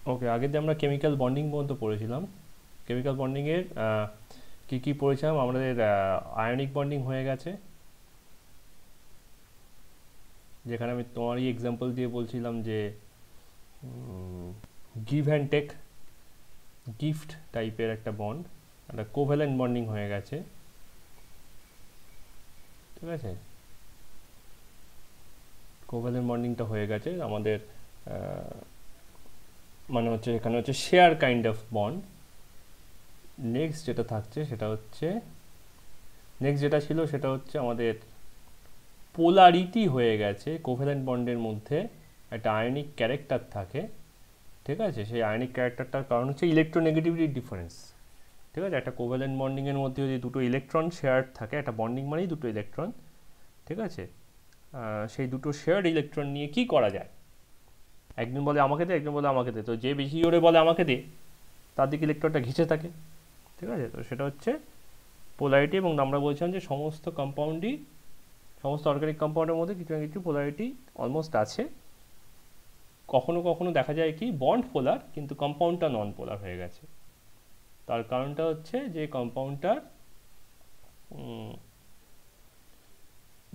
ওকে, আগে দিয়ে আমরা কেমিক্যাল বন্ডিং পর্যন্ত পড়েছিলাম। কেমিক্যাল বন্ডিংয়ের কী কী পড়েছিলাম, আমাদের আয়নিক বন্ডিং হয়ে গেছে, যেখানে আমি তোমারই এক্সাম্পল দিয়ে বলছিলাম যে গিভ অ্যান্ড টেক, গিফট টাইপের একটা বন্ড, একটা কোভ্যালেন্ট বন্ডিং হয়ে গেছে। ঠিক আছে, কোভ্যালেন্ট বন্ডিংটা হয়ে গেছে আমাদের, মানে হচ্ছে এখানে হচ্ছে share kind of bond. Next যেটা থাকছে সেটা হচ্ছে, নেক্সট যেটা ছিল সেটা হচ্ছে আমাদের পোলারিটি হয়ে গেছে। কোভ্যালেন্ট বন্ডের মধ্যে একটা আয়নিক ক্যারেক্টার থাকে, ঠিক আছে, সেই আয়নিক ক্যারেক্টারটার কারণ হচ্ছে ইলেকট্রোনেগেটিভিটি ডিফারেন্স। ঠিক আছে, একটা কোভ্যালেন্ট বন্ডিংয়ের মধ্যে যদি দুটো ইলেকট্রন শেয়ার থাকে, একটা বন্ডিং মানেই দুটো ইলেকট্রন, ঠিক আছে, সেই দুটো শেয়ার্ড ইলেকট্রন নিয়ে কি করা যায়, একজন বলে আমাকে দে, একজন বলে আমাকে দে, তো যে বেশি জোরে বলে আমাকে দে তার দিকে ইলেকট্রনটা ঘিচে থাকে। ঠিক আছে, তো সেটা হচ্ছে পোলারিটি। এবং আমরা বলছিলাম যে সমস্ত কম্পাউন্ডই, সমস্ত অর্গানিক কম্পাউন্ডের মধ্যে কিছু না কিছু পোলারিটি অলমোস্ট আছে। কখনো কখনো দেখা যায় কি বন্ড পোলার কিন্তু কম্পাউন্ডটা নন পোলার হয়ে গেছে। তার কারণটা হচ্ছে যে কম্পাউন্ডটার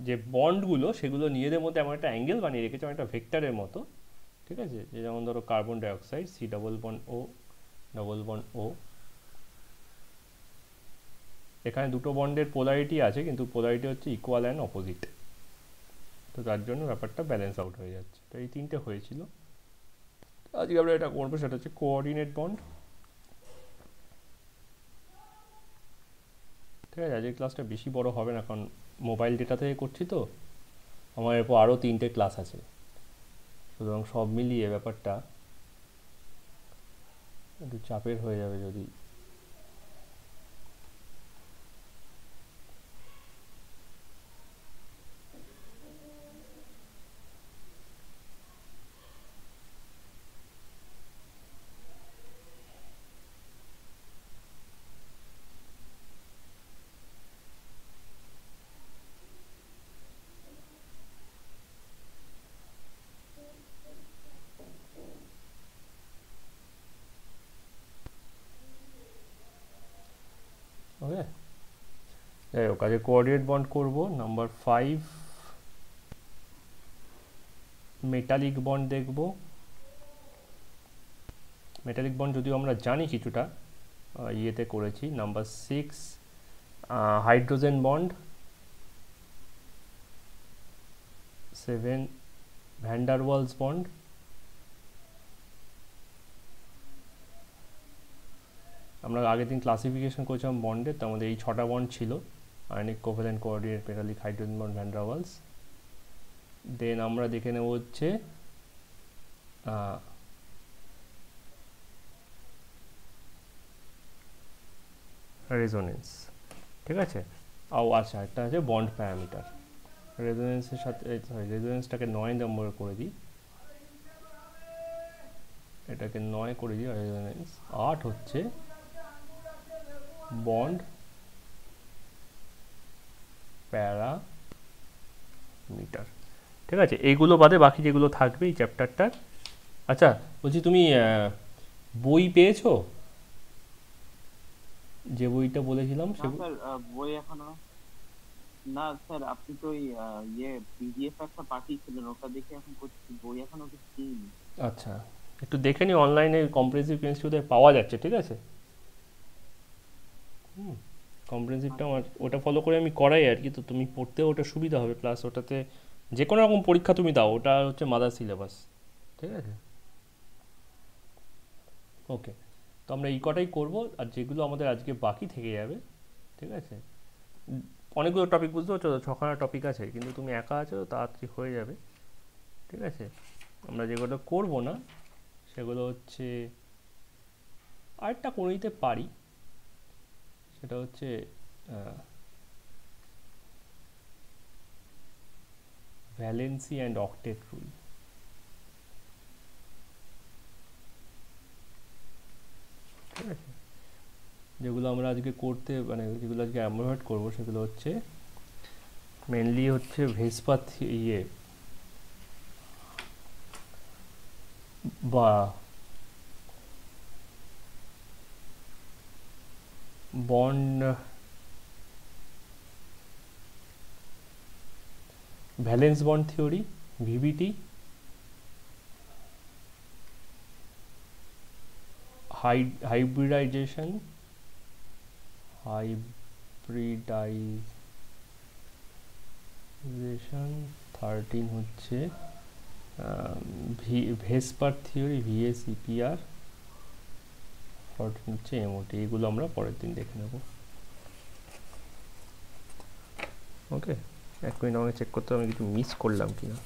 যে বন্ডগুলো সেগুলো নিজেদের মধ্যে এমন একটা অ্যাঙ্গেল বানিয়ে রেখেছে, একটা ভেক্টরের মতো। ঠিক আছে, যে যেমন ধরো carbon dioxide C double bond O double bond O, এখানে দুটো বন্ডের পোলারিটি আছে কিন্তু পোলারিটি হচ্ছে ইকুয়াল অ্যান্ড অপোজিট, তো তার জন্য ব্যাপারটা ব্যালেন্স আউট হয়ে যাচ্ছে। তো এই তিনটে হয়েছিল। আজকে আমরা এটা করবো, সেটা হচ্ছে কোঅর্ডিনেট বন্ড। ঠিক আছে, আজকের ক্লাসটা বেশি বড় হবে না, কারণ মোবাইল ডেটা থেকে করছি তো, আমার এরপর আরও তিনটে ক্লাস আছে, সুতরাং সব মিলিয়ে ব্যাপারটা একটু চাপের হয়ে যাবে যদি। ওকে, যাই হোক, আজকে কোঅর্ডিনেট বন্ড করবো। নাম্বার 5 মেটালিক বন্ড দেখব। মেটালিক বন্ড যদিও আমরা জানি কিছুটা, ইয়েতে করেছি। Number 6 hydrogen bond. 7 van der Waals bond. আমরা আগের দিন ক্লাসিফিকেশন করেছিলাম বন্ডের, তার মধ্যে এই 6টা বন্ড ছিল: ionic, covalent, coordinate, metallic, hydrogen bond, van der Waals. Then আমরা দেখে নেব হচ্ছে রেজোনেন্স। ঠিক আছে, আচ্ছা, একটা আছে বন্ড প্যারামিটার। রেজোনেন্সের সাথে, সরি, রেজোনেন্সটাকে 9 নম্বর করে দিই, এটাকে 9 করে দিই। রেজোনেন্স 8 হচ্ছে বন্ড প্যারামিটার। ঠিক আছে, এইগুলো বাদে বাকি যেগুলো থাকবে এই চ্যাপ্টারটার। আচ্ছা, বলছি তুমি বই পেয়েছো? যে বইটা বলেছিলাম না স্যার, বই এখনো না স্যার। আপনি তো ওই পিডিএফ একটা পাঠিয়েছিলেন, ওটা দেখে এখন করছি, বই এখনো কিছু দিইনি। আচ্ছা, একটু দেখে নি, অনলাইনে কম্প্রিহেন্সিভ ইনস্টিটিউটে পাওয়া যাচ্ছে। ঠিক আছে, কম্প্রিহেন্সিভটা আচ্ছা আমার আচ্ছা। ওটা ফলো করে আমি করাই আর কি, তো তুমি পড়তে ওটা সুবিধা হবে, প্লাস ওটাতে যে কোনো রকম পরীক্ষা তুমি দাও, ওটা হচ্ছে মাদার সিলেবাস। ঠিক আছে, ওকে, তো আমরা এই কটাই করবো, আর যেগুলো আমাদের আজকে বাকি থেকে যাবে। ঠিক আছে, অনেকগুলো টপিক, বুঝতে পারছো তো, 6খানা টপিক আছে, কিন্তু তুমি একা আছো, তাড়াতাড়ি হয়ে যাবে। ঠিক আছে, আমরা যেগুলো করবো না সেগুলো হচ্ছে, আরেকটা করে নিতে পারি, সেটা হচ্ছে ভ্যালেন্সি অ্যান্ড অক্টেট রুল। ঠিক আছে, যেগুলো আমরা আজকে করতে, মানে যেগুলো আজকে অ্যাভয়েড করবো সেগুলো হচ্ছে মেনলি হচ্ছে ভেসপা বা bond valence bond theory, VVT, hybridization, hybridization 13 হচ্ছে ভেসপার থিওরি, ভিএসইপিআর 14 হচ্ছে এমওটি। এগুলো আমরা পরের দিন দেখে নেব। ওকে, এক মিনিট আমাকে চেক করতে হবে আমি কিছু মিস করলাম কিনা।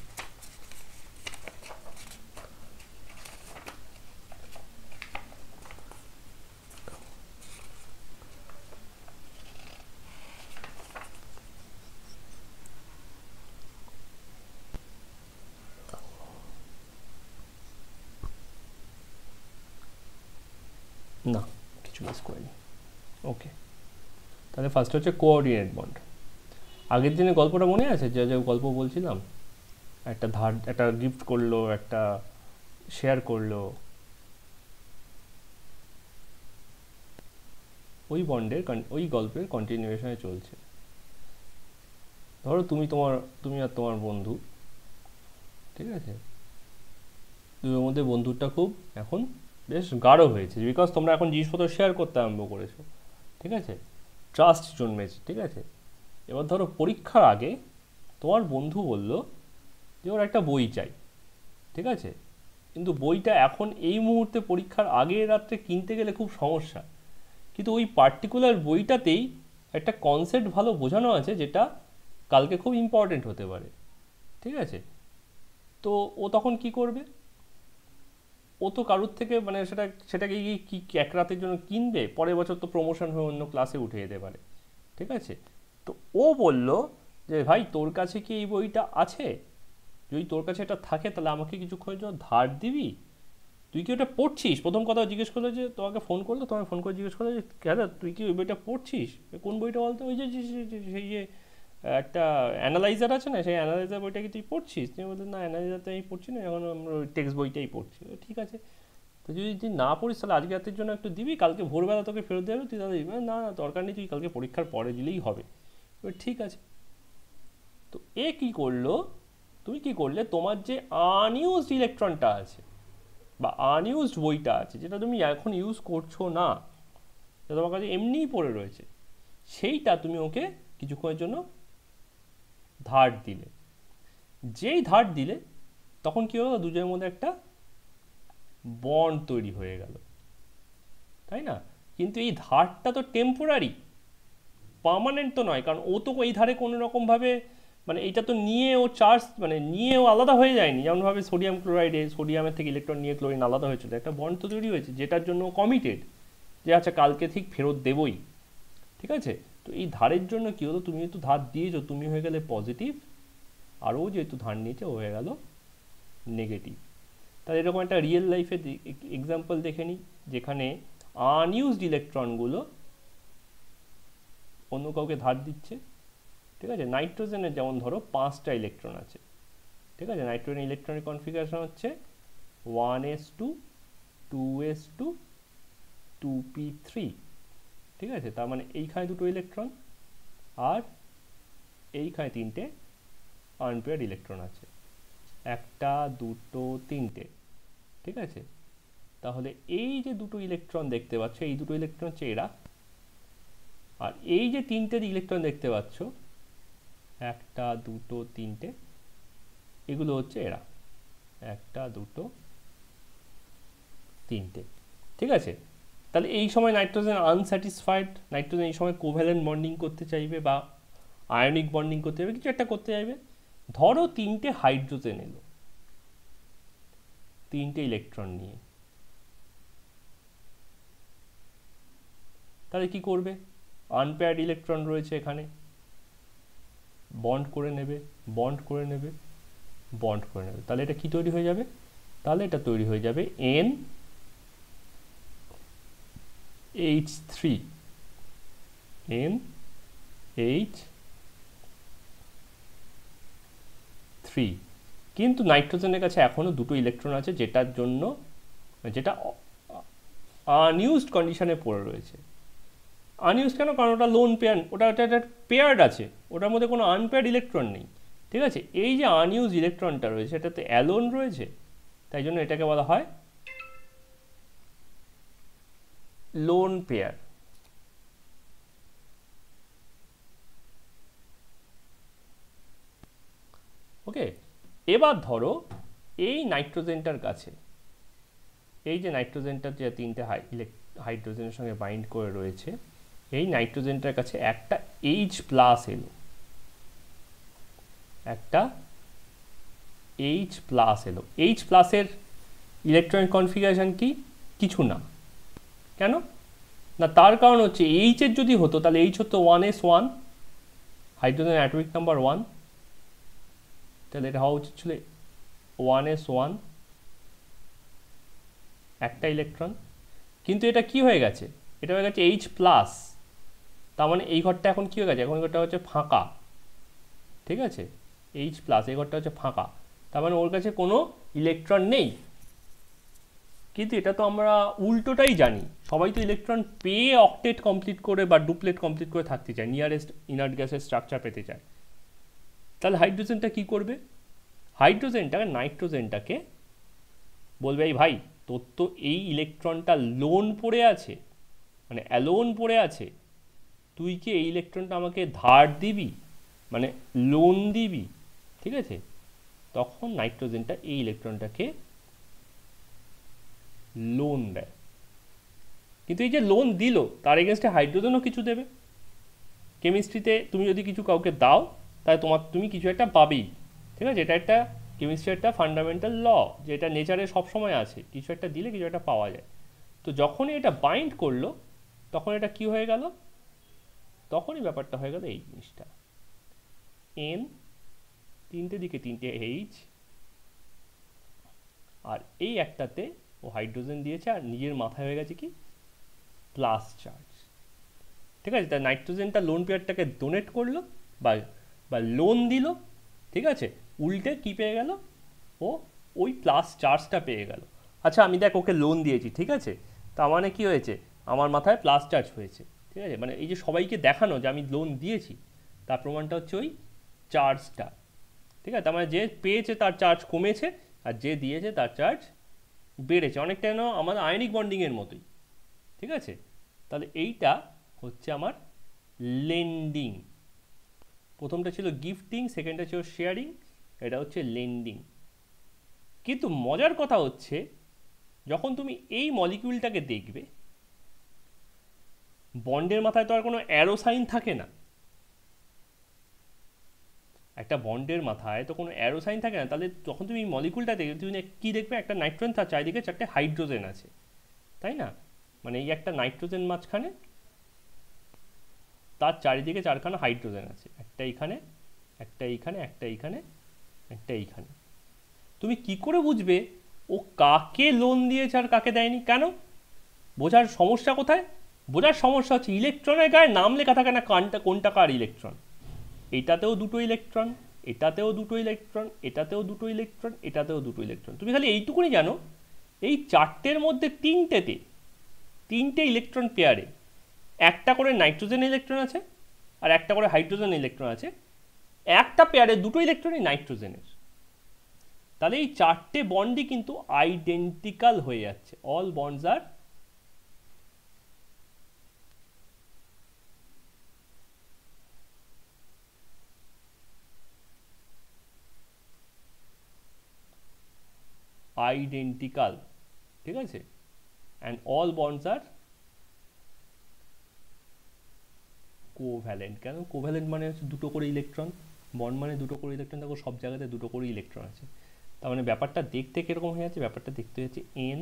না, কিছু মিস করিনি। ওকে, তাহলে ফার্স্ট হচ্ছে কোঅর্ডিনেট বন্ড। আগের দিনে গল্পটা মনে আছে, যে যে গল্প বলছিলাম, একটা ধার, একটা গিফট করলো, একটা শেয়ার করলো, ওই বন্ডের ওই গল্পের কন্টিনিউয়েশনে চলছে। ধরো তুমি আর তোমার বন্ধু, ঠিক আছে, দুটোর মধ্যে বন্ধুটা খুব এখন বেশ গাঢ় হয়েছে, বিকজ তোমরা এখন জিনিসপত্র শেয়ার করতে আরম্ভ করেছো, ঠিক আছে, ট্রাস্ট জন্মেছে, ঠিক আছে। এবার ধরো পরীক্ষার আগে তোমার বন্ধু বলল যে ওর একটা বই চাই, ঠিক আছে, কিন্তু বইটা এখন এই মুহূর্তে পরীক্ষার আগের রাত্রে কিনতে গেলে খুব সমস্যা, কিন্তু ওই পার্টিকুলার বইটাতেই একটা কনসেপ্ট ভালো বোঝানো আছে যেটা কালকে খুব ইম্পর্টেন্ট হতে পারে, ঠিক আছে। তো ও তখন কি করবে? ও তো কারুর থেকে মানে সেটাকে কি এক রাতের জন্য কিনবে, পরের বছর তো প্রমোশন হয়ে অন্য ক্লাসে উঠে যেতে পারে, ঠিক আছে। তো ও বলল যে ভাই তোর কাছে কি এই বইটা আছে? যদি তোর কাছে এটা থাকে তাহলে আমাকে কিছুক্ষণের জন্য ধার দিবি, তুই কি ওটা পড়ছিস? প্রথম কথা জিজ্ঞেস করলো, যে তোমাকে ফোন করলো, তোমায় ফোন করে জিজ্ঞেস করলো যে দাদা তুই কি ওই বইটা পড়ছিস? কোন বইটা বলতো? ওই যে সেই যে একটা অ্যানালাইজার আছে না, সেই অ্যানালাইজার বইটা কি তুই পড়ছিস? তুমি বললেন না, অ্যানালাইজারটা আমি পড়ছি না, এখন আমরা ওই টেক্সট বইটাই পড়ছি। ঠিক আছে, তো যদি তুই না পড়িস তাহলে আজকে রাতের জন্য একটু দিবি, কালকে ভোরবেলা তোকে ফেরত দেবে। তুই দাদা দিবি না, না দরকার নেই, তুই কালকে পরীক্ষার পরে দিলেই হবে। ঠিক আছে। তো এ কি করলো, তুমি কি করলে, তোমার যে আনইউজড ইলেকট্রনটা আছে বা আনইউজড বইটা আছে, যেটা তুমি এখন ইউজ করছো না, যেটা তোমার কাছে এমনিই পড়ে রয়েছে, সেইটা তুমি ওকে কিছুক্ষণের জন্য ধার দিলে। যেই ধার দিলে তখন কি হলো, দুজনের মধ্যে একটা বন্ড তৈরি হয়ে গেল, তাই না? কিন্তু এই ধারটা তো টেম্পোরারি, পার্মানেন্ট তো নয়, কারণ ও তো এই ধারে কোনো রকমভাবে মানে এইটা তো নিয়ে ও চার্জ মানে নিয়ে ও আলাদা হয়ে যায়নি, যেমনভাবে সোডিয়াম ক্লোরাইডে সোডিয়ামের থেকে ইলেকট্রন নিয়ে ক্লোরিন আলাদা হয়েছিল, একটা বন্ড তো তৈরি হয়েছে, যেটার জন্য কমিটেড যে আচ্ছা কালকে ঠিক ফেরত দেবই, ঠিক আছে। তো এই ধারের জন্য কী হলো, তুমি যেহেতু ধার দিয়েছো তুমি হয়ে গেলে পজিটিভ, আর ও যেহেতু ধার নিয়েছে ও হয়ে গেল নেগেটিভ। তাহলে এরকম একটা রিয়েল লাইফে এক্সাম্পল দেখে নিই, যেখানে আনইউজড ইলেকট্রনগুলো অন্য কাউকে ধার দিচ্ছে, ঠিক আছে। নাইট্রোজেনের যেমন ধরো 5টা ইলেকট্রন আছে, ঠিক আছে। নাইট্রোজেন ইলেকট্রনিক কনফিগারেশন হচ্ছে 1s2 2s2 2p3, ঠিক আছে। তার মানে এইখানে দুটো ইলেকট্রন আর এইখানে 3টে আনপেয়ার্ড ইলেকট্রন আছে, 1 2 3টে, ঠিক আছে। তাহলে এই যে দুটো ইলেকট্রন দেখতে পাচ্ছ, এই দুটো ইলেকট্রন হচ্ছে এরা, আর এই যে 3টে ইলেকট্রন দেখতে পাচ্ছ, 1 2 3টে, এগুলো হচ্ছে এরা, 1 2 3টে, ঠিক আছে। তাহলে এই সময় নাইট্রোজেন আনস্যাটিসফাইড, নাইট্রোজেন এই সময় কোভ্যালেন্ট বন্ডিং করতে চাইবে বা আয়নিক বন্ডিং করতে চাইবে, কিছু একটা করতে চাইবে। ধরো 3টে হাইড্রোজেন এলো 3টে ইলেকট্রন নিয়ে, তাহলে কি করবে? আনপেয়ার্ড ইলেকট্রন রয়েছে এখানে, বন্ড করে নেবে, বন্ড করে নেবে, বন্ড করে নেবে। তাহলে এটা কি তৈরি হয়ে যাবে? তাহলে এটা তৈরি হয়ে যাবে NH3, NH3। কিন্তু নাইট্রোজেনের কাছে এখনো দুটো ইলেকট্রন আছে, যেটার জন্য যেটা আনইউজড কন্ডিশনে পড়ে রয়েছে। আনইউজ কেন? কারণ ওটা লোন পেয়ার, ওটা একটা পেয়ার্ড আছে, ওটার মধ্যে কোনো আনপেয়ার্ড ইলেকট্রন নেই। ঠিক আছে, এই যে আনইউজ ইলেকট্রনটা রয়েছে এটাতে অ্যালোন রয়েছে, তাই জন্য এটাকে বলা হয় লোন পেয়ার। ওকে, এবার ধরো এই নাইট্রোজেনটার কাছে, এই যে নাইট্রোজেনটার যে তিনটে হাইড্রোজেনের সঙ্গে বাইন্ড করে রয়েছে, এই নাইট্রোজেনটার কাছে একটা H প্লাস এলো, একটা H প্লাস এলো। H প্লাসের ইলেকট্রনিক কনফিগারেশন কি? কিছু না। কেন না? তার কারণ হচ্ছে H এর যদি হতো তাহলে H হতো 1s1, হাইড্রোজেন অ্যাটমিক নাম্বার 1, তাহলে এটা হওয়া উচিত ছিল 1s1, একটা ইলেকট্রন। কিন্তু এটা কি হয়ে গেছে? এটা হয়ে গেছে H প্লাস, তার মানে এই ঘরটা এখন কি হয়ে গেছে? এখন ঘরটা হচ্ছে ফাঁকা। ঠিক আছে, H প্লাস, এই ঘরটা হচ্ছে ফাঁকা, তার মানে ওর কাছে কোনো ইলেকট্রন নেই। কিন্তু এটা তো আমরা উল্টোটাই জানি, সবাই তো ইলেকট্রন পেয়ে অক্টেট কমপ্লিট করে বা ডুপ্লেট কমপ্লিট করে থাকতে চায়, নিয়ারেস্ট ইনার্ট গ্যাসের স্ট্রাকচার পেতে চায়। তাহলে হাইড্রোজেনটা কি করবে? হাইড্রোজেনটাকে, নাইট্রোজেনটাকে বলবে এই ভাই তোর তো এই ইলেকট্রনটা লোন পড়ে আছে, মানে অ্যালোন পড়ে আছে, তুই কি এই ইলেকট্রনটা আমাকে ধার দিবি, মানে লোন দিবি? ঠিক আছে, তখন নাইট্রোজেনটা এই ইলেকট্রনটাকে লোন দেয়। কিন্তু এই যে লোন দিল তার এগেনস্টে হাইড্রোজেনও কিছু দেবে। কেমিস্ট্রিতে তুমি যদি কিছু কাউকে দাও তাহলে তুমি কিছু একটা পাবেই। ঠিক আছে, এটা একটা কেমিস্ট্রির একটা ফান্ডামেন্টাল ল, যে এটা নেচারে সবসময় আছে, কিছু একটা দিলে কিছু একটা পাওয়া যায়। তো যখনই এটা বাইন্ড করলো তখন এটা কি হয়ে গেল? তখনই ব্যাপারটা হয়ে গেল এই জিনিসটা, এন, তিনটে দিকে তিনটে H, আর এই একটাতে ও হাইড্রোজেন দিয়েছে আর নিজের মাথায় হয়ে গেছে কি প্লাস চার্জ। ঠিক আছে, তাই নাইট্রোজেনটা লোন পেয়ারটাকে ডোনেট করলো বা বা লোন দিল। ঠিক আছে, উল্টে কি পেয়ে গেল? ও ওই প্লাস চার্জটা পেয়ে গেল। আচ্ছা আমি দেখ ওকে লোন দিয়েছি, ঠিক আছে, তার মানে কি হয়েছে? আমার মাথায় প্লাস চার্জ হয়েছে। ঠিক আছে, মানে এই যে সবাইকে দেখানো যে আমি লোন দিয়েছি, তার প্রমাণটা হচ্ছে ওই চার্জটা। ঠিক আছে, তার মানে যে পেয়েছে তার চার্জ কমেছে আর যে দিয়েছে তার চার্জ বেড়েছে, অনেকটা যেন আমাদের আয়নিক বন্ডিংয়ের মতোই। ঠিক আছে, তাহলে এইটা হচ্ছে আমার লেন্ডিং। প্রথমটা ছিল গিফটিং, সেকেন্ডটা ছিল শেয়ারিং, এটা হচ্ছে লেন্ডিং। কিন্তু মজার কথা হচ্ছে যখন তুমি এই মলিকিউলটাকে দেখবে, বন্ডের মাথায় তো আর কোনো অ্যারো সাইন থাকে না। একটা বন্ডের মাথায় তো কোনো অ্যারো সাইন থাকে না, তাহলে যখন তুমি মলিকুলটা দেখবে তুমি কি দেখবে? একটা নাইট্রোজেন, তার চারিদিকে চারটে হাইড্রোজেন আছে, তাই না? মানে এই একটা নাইট্রোজেন মাঝখানে, তার চারিদিকে চারখানা হাইড্রোজেন আছে, একটা এইখানে, একটা এইখানে, একটা এইখানে, একটা এইখানে। তুমি কি করে বুঝবে ও কাকে লোন দিয়েছে আর কাকে দেয়নি? কেন? বোঝার সমস্যা কোথায়? বোঝার সমস্যা হচ্ছে ইলেকট্রনের গায়ে নাম লেখা থাকে না কোনটা কার ইলেকট্রন। এটাতেও দুটো ইলেকট্রন, এটাতেও দুটো ইলেকট্রন, এটাতেও দুটো ইলেকট্রন, এটাতেও দুটো ইলেকট্রন। তুমি খালি এইটুকুনি জানো এই চারটের মধ্যে তিনটে ইলেকট্রন পেয়ারে একটা করে নাইট্রোজেন ইলেকট্রন আছে আর একটা করে হাইড্রোজেন ইলেকট্রন আছে, একটা পেয়ারে দুটো ইলেকট্রনই নাইট্রোজেনের। তাহলে এই চারটে বন্ডই কিন্তু আইডেন্টিক্যাল হয়ে যাচ্ছে, অল বন্ডস আর আইডেন্টিক্যাল। ঠিক আছে, and all bonds are covalent. কেন কোভ্যালেন্ট? মানে হচ্ছে দুটো করে ইলেকট্রন, বন্ড মানে দুটো করে ইলেকট্রন, দেখো সব জায়গাতে দুটো করে ইলেকট্রন আছে। তার মানে ব্যাপারটা দেখতে কিরকম হয়ে যাচ্ছে? ব্যাপারটা দেখতে হচ্ছে N,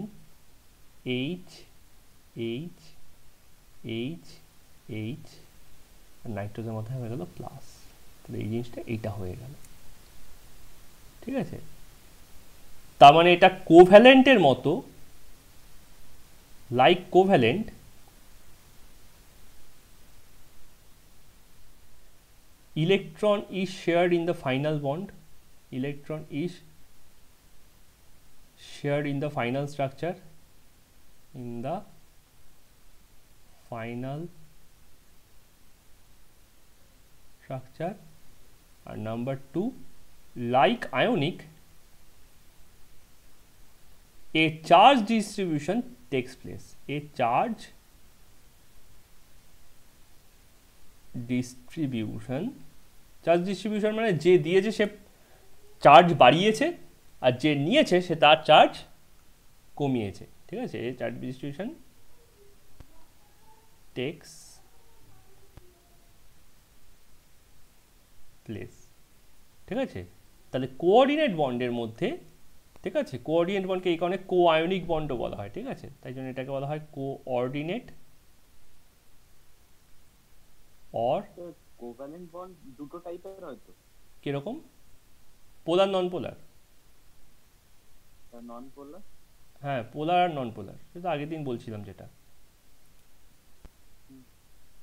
H, H, H, H, আর নাইট্রোজেন মাথায় হয়ে গেল প্লাস। তাহলে এই জিনিসটা এইটা হয়ে গেল। ঠিক আছে, তার মানে এটা কোভ্যালেন্টের মতো, like covalent, electron is shared in the final bond, electron is shared in the final structure, in the final structure. And number 2, like ionic, a charge distribution takes place. A charge distribution মানে যে দিয়েছে সে charge বাড়িয়েছে, আর যে নিয়েছে সে তার charge কমিয়েছে। ঠিক আছে, এই চার্জ ডিস্ট্রিবিউশন টেক্স প্লেস। ঠিক আছে, তাহলে কোঅর্ডিনেট বন্ডের মধ্যে, ঠিক আছে, কোঅর্ডিনেট বন্ডকে এই কারণে কোআয়নিক বন্ডও বলা হয়। ঠিক আছে, তাই জন্য এটাকে বলা হয় কোঅর্ডিনেট অর কোভ্যালেন্ট বন্ড দুটো টাইপের হয় তো, কিরকম? পোলার নন পোলার? নন পোলার। হ্যাঁ, পোলার আর নন পোলার, সেটা আগের দিন বলছিলাম যেটা।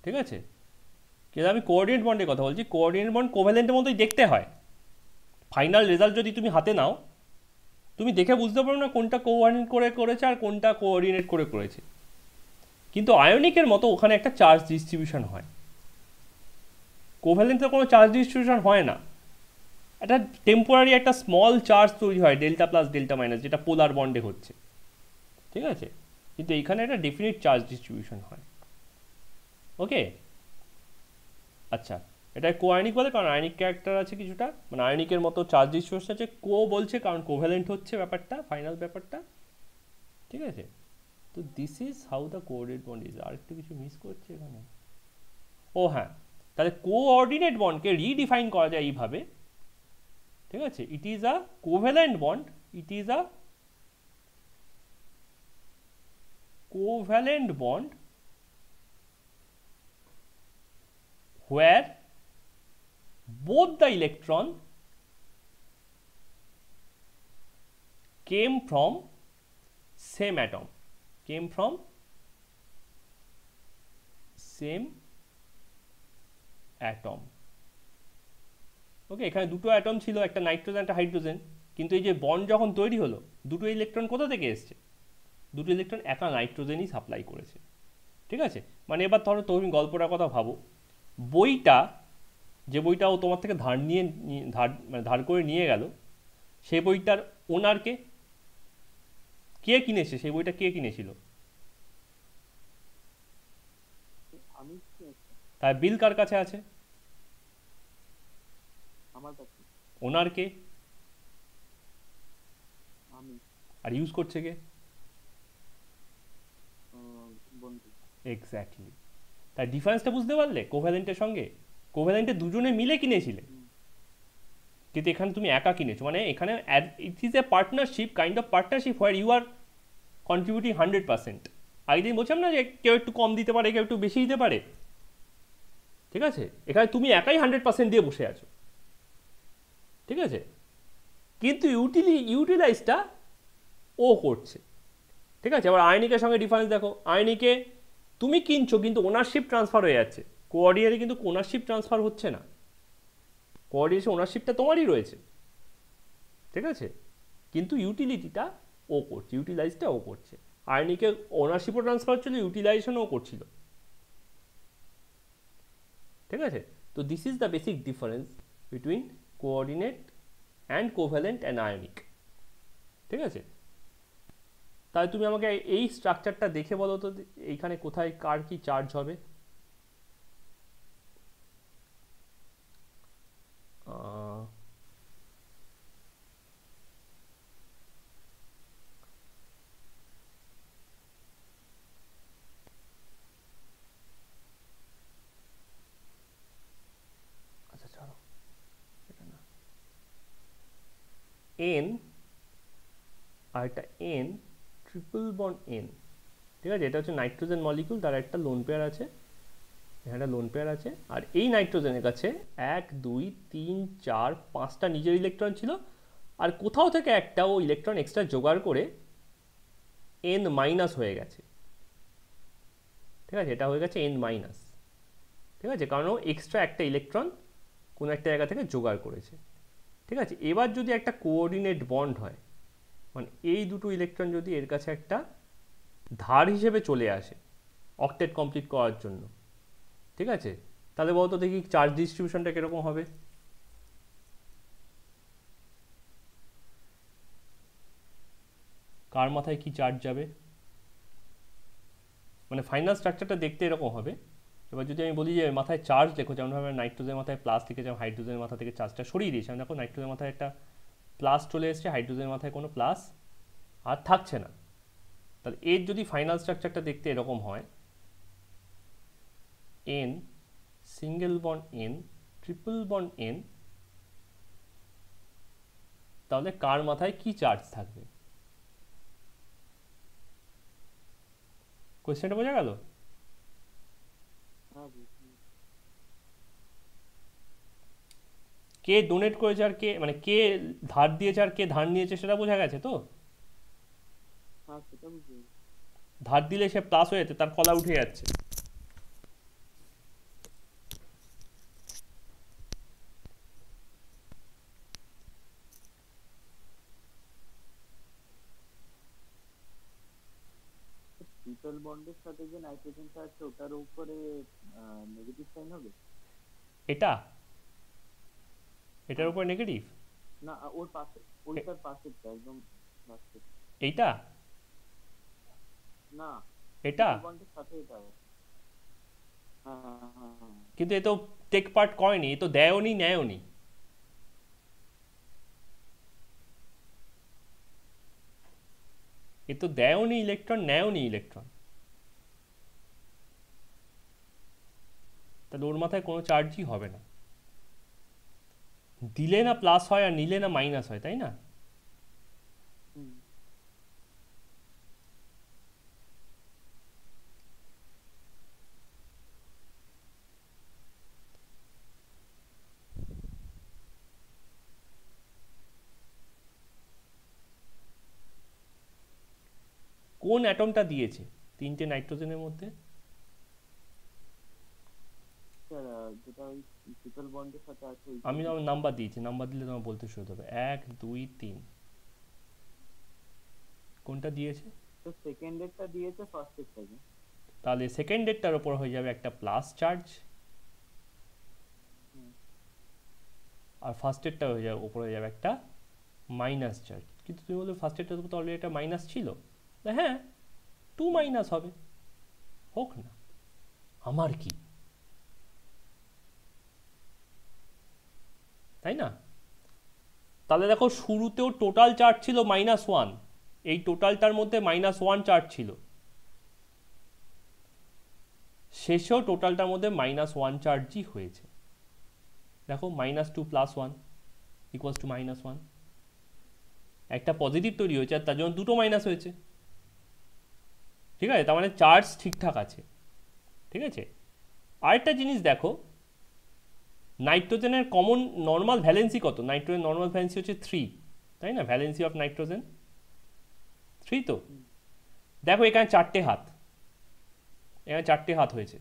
ঠিক আছে, কিন্তু আমি কোঅর্ডিনেট বন্ডের কথা বলছি। কোঅর্ডিনেট বন্ড কোভ্যালেন্টের মতোই দেখতে হয়। ফাইনাল রেজাল্ট যদি তুমি হাতে নাও, তুমি দেখে বুঝতে পারো না কোনটা কোঅর্ডিনেট করে করেছে আর কোনটা কোঅর্ডিনেট করে করেছে। কিন্তু আয়নিকের মতো ওখানে একটা চার্জ ডিস্ট্রিবিউশন হয়। কোভ্যালেন্টে কোনো চার্জ ডিস্ট্রিবিউশন হয় না, একটা টেম্পোরারি একটা স্মল চার্জ তৈরি হয়, ডেল্টা প্লাস ডেল্টা মাইনাস, যেটা পোলার বন্ডে হচ্ছে। ঠিক আছে, কিন্তু এইখানে একটা ডেফিনিট চার্জ ডিস্ট্রিবিউশন হয়। ওকে, আচ্ছা, এটা কোআয়নিক বলে কারণ আয়নিক ক্যারেক্টার আছে কিছুটা, মানে আয়নিকের মতো চার্জ ডিস্ট্রিবিউশন আছে। কো বলছে কারণ কোভ্যালেন্ট হচ্ছে ব্যাপারটা, ফাইনাল ব্যাপারটা। ঠিক আছে, তো this is how the coordinate bond is. আর একটু কিছু মিস করছে এখানে। ও হ্যাঁ, তাহলে কোঅর্ডিনেট বন্ডকে রিডিফাইন করা যায় এইভাবে। ঠিক আছে, it is a covalent bond, it is a covalent bond where both the electron came from same atom, came from same atom. ওকে, এখানে দুটো অ্যাটম ছিল, একটা নাইট্রোজেন একটা হাইড্রোজেন, কিন্তু এই যে বন্ড যখন তৈরি হলো, দুটো ইলেকট্রন কোথা থেকে এসছে? দুটো ইলেকট্রন একা নাইট্রোজেনই সাপ্লাই করেছে। ঠিক আছে, মানে এবার ধরো তুমি গল্পটার কথা ভাবো, বইটা, যে বইটা ও তোমার থেকে ধার করে নিয়ে গেল, সেই বইটার ওনারকে কে কিনেছে? সেই বইটা কে কিনেছিল? আমি। তার বিল কার কাছে আছে? আমার কাছে। ওনার কে? আমি। আর ইউজ করছে কে? বন্ধু। এক্স্যাক্টলি, তার ডিফারেন্সটা বুঝতে পারলে? কোভ্যালেন্টের সঙ্গে কোভ্যালেন্টে দুজনে মিলে কিনেছিলে, কিন্তু এখানে তুমি একা কিনেছো। মানে এখানে it is a partnership, kind of partnership where you are contributing 100%। আগের দিন বলছিলাম না যে কেউ একটু কম দিতে পারে, কেউ একটু বেশি দিতে পারে। ঠিক আছে, এখানে তুমি একাই 100% দিয়ে বসে আছো। ঠিক আছে, কিন্তু ইউটিলাইজটা ও করছে। ঠিক আছে, আবার আয়নিকের সঙ্গে ডিফারেন্স দেখো, আয়নিকে তুমি কিনছো কিন্তু ওনারশিপ ট্রান্সফার হয়ে যাচ্ছে, কোঅর্ডিনেটে কিন্তু ওনারশিপ ট্রান্সফার হচ্ছে না, কোঅর্ডিনেশন ওনারশিপটা তোমারই রয়েছে। ঠিক আছে, কিন্তু ইউটিলিটিটা ও করছে, ইউটিলাইজটা ও করছে। আয়নিকে ওনারশিপও ট্রান্সফার হচ্ছিল, ইউটিলাইজেশনও করছিল। ঠিক আছে, তো this is the basic difference between coordinate and covalent and ionic. ঠিক আছে, তাই তুমি আমাকে এই স্ট্রাকচারটা দেখে বলো তো এইখানে কোথায় কার কি চার্জ হবে। আচ্ছা ছাড়ো, এটা না, এন আর একটা এন, ট্রিপল বন্ড এন। ঠিক আছে, এটা হচ্ছে নাইট্রোজেন মলিকুল, তার একটা লোন পেয়ার আছে, এখানে লোন পেয়ার আছে। আর এই নাইট্রোজেনের কাছে 1 2 3 4 5টা নিজের ইলেকট্রন ছিল, আর কোথাও থেকে একটা ও ইলেকট্রন এক্সট্রা জোগাড় করে এন মাইনাস হয়ে গেছে। ঠিক আছে, এটা হয়ে গেছে এন মাইনাস। ঠিক আছে, কারণ ও এক্সট্রা একটা ইলেকট্রন কোনো একটা জায়গা থেকে জোগাড় করেছে। ঠিক আছে, এবার যদি একটা কোঅর্ডিনেট বন্ড হয়, মানে এই দুটো ইলেকট্রন যদি এর কাছে একটা ধার হিসেবে চলে আসে অক্টেট কমপ্লিট করার জন্য, ঠিক আছে, তাহলে বলতো দেখি চার্জ ডিস্ট্রিবিউশনটা কিরকম হবে। কার মাথায় কি চার্জ যাবে, মানে ফাইনাল স্ট্রাকচারটা দেখতে এরকম হবে। এবার যদি আমি বলি যে মাথায় চার্জ লেখো, যেমনভাবে নাইট্রোজেনের মাথায় প্লাস লিখেছিলাম, হাইড্রোজেনের মাথা থেকে চার্জটা সরিয়ে দিয়েছিলাম, দেখো নাইট্রোজেনের মাথায় একটা প্লাস চলে এসছে, হাইড্রোজেনের মাথায় কোনো প্লাস আর থাকছে না। তাহলে এর যদি ফাইনাল স্ট্রাকচারটা দেখতে এরকম হয়, N single bond N triple bond N, তাহলে কার মাথায় কি চার্জ থাকবে? কোয়েশ্চেনটা বোঝা গেল? হ্যাঁ বুঝলি। কে ডোনেট করেছে আর কে, মানে কে ধার দিয়েছে আর কে ধার নিয়েছে সেটা বোঝা গেছে তো। হ্যাঁ সেটা বুঝতে পেরেছি। ধার দিলে সে প্লাস হয়ে যাচ্ছে, তার কলা উঠে যাচ্ছে। ট্রিপল বন্ডের সাথে যে নাইট্রোজেনটা আছে ওটার উপরে নেগেটিভ সাইন হবে? এটা এটার হ্যাঁ। উপর নেগেটিভ? না ওর পাশে, ওইটার পাশেরটা একদম লাস্টে। এইটা না, এটা ট্রিপল বন্ডের সাথে এটা আছে। হ্যাঁ হ্যাঁ হ্যাঁ হ্যাঁ। কিন্তু এ তো টেক পার্ট করেনি, এ তো দেয়নি নেয়নি। এ তো দেয়নি ইলেকট্রন, নেয়নি ইলেকট্রন। তাহলে ওর মাথায় কোনো চার্জই হবে না। দিলে না প্লাস হয় আর নিলে না মাইনাস হয়, তাই না? হুম। কোন অ্যাটমটা দিয়েছে তিনটে নাইট্রোজেনের মধ্যে? স্যার যেটা ওই ট্রিপল বন্ডের সাথে আছে ওইটা আমি দিয়েছে। নাম্বার দিয়েছি, নাম্বার দিলে তোমার বলতে শুরু হবে, 1 2 3। কোনটা দিয়েছে? তো সেকেন্ডেরটা দিয়েছে ফার্স্টেরটাকে। তাহলে সেকেন্ডেরটার ওপর হয়ে যাবে একটা প্লাস চার্জ, হুম। আর ফার্স্টেরটা হয়ে যাবে ওপর হয়ে যাবে একটা মাইনাস চার্জ। কিন্তু তুমি বলবে ফার্স্টেরটার উপর তো অলরেডি একটা মাইনাস ছিল। হ্যাঁ, 2 মাইনাস হবে, হোক না, আমার কি, তাই না? তাহলে দেখো শুরুতেও টোটাল চার্জ ছিল -1, এই টোটালটার মধ্যে -1 চার্জ ছিল, শেষেও টোটালটার মধ্যে -1 চার্জই হয়েছে। দেখো -2 + 1 ইকুয়ালস টু -1, একটা পজিটিভ তৈরি হয়েছে আর তার জন্য দুটো মাইনাস হয়েছে। ঠিক আছে, তার মানে চার্জ ঠিকঠাক আছে। ঠিক আছে, আরেকটা জিনিস দেখো, নাইট্রোজেনের কমন নর্মাল ভ্যালেন্সি কত? নাইট্রোজেন নর্মাল ভ্যালেন্সি হচ্ছে 3, তাই না? ভ্যালেন্সি অফ নাইট্রোজেন 3 তো। দেখো এখানে 4টে হাত, এখানে 4টে হাত হয়েছে।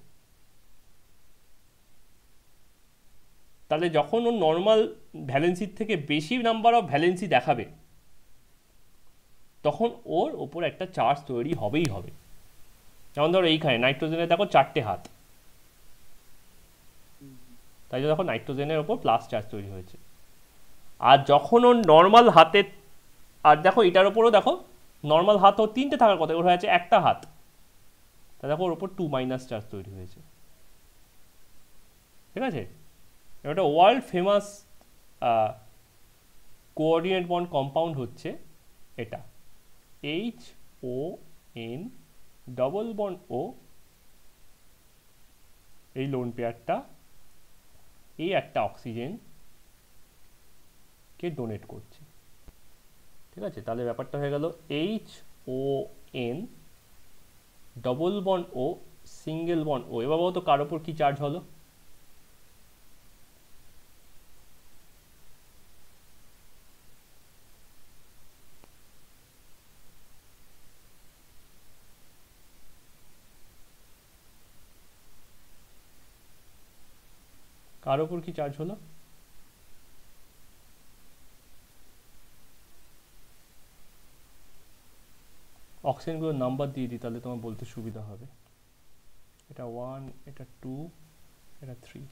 তাহলে যখন ও নর্মাল ভ্যালেন্সির থেকে বেশি নাম্বার অফ ভ্যালেন্সি দেখাবে, তখন ওর ওপর একটা চার্জ তৈরি হবেই হবে। যেমন ধরো এইখানে নাইট্রোজেনের দেখো 4টে হাত, তাই জন্য দেখো নাইট্রোজেনের ওপর প্লাস চার্জ তৈরি হয়েছে। আর যখন ওর নর্মাল হাতে, আর দেখো এটার ওপরও দেখো নর্মাল হাত ওর 3টে থাকার কথা, ওর হয়েছে একটা হাত, তা দেখো ওর ওপর 2 মাইনাস চার্জ তৈরি হয়েছে। ঠিক আছে, এটা world famous coordinate bond compound হচ্ছে এটা, HON ডবল বন্ড O, এই লোন পেয়ারটা এই একটা অক্সিজেন কে ডোনেট করছে। ঠিক আছে, তাহলে ব্যাপারটা হয়ে গেল HON double bond O single bond O। এবার বলতো কার ওপর কি চার্জ হলো? কার ওপর কি চার্জ হলো? অক্সিজেনগুলোর নাম্বার দিয়ে দিই, তাহলে তোমার বলতে সুবিধা হবে। এটা 1, এটা 2, এটা 3।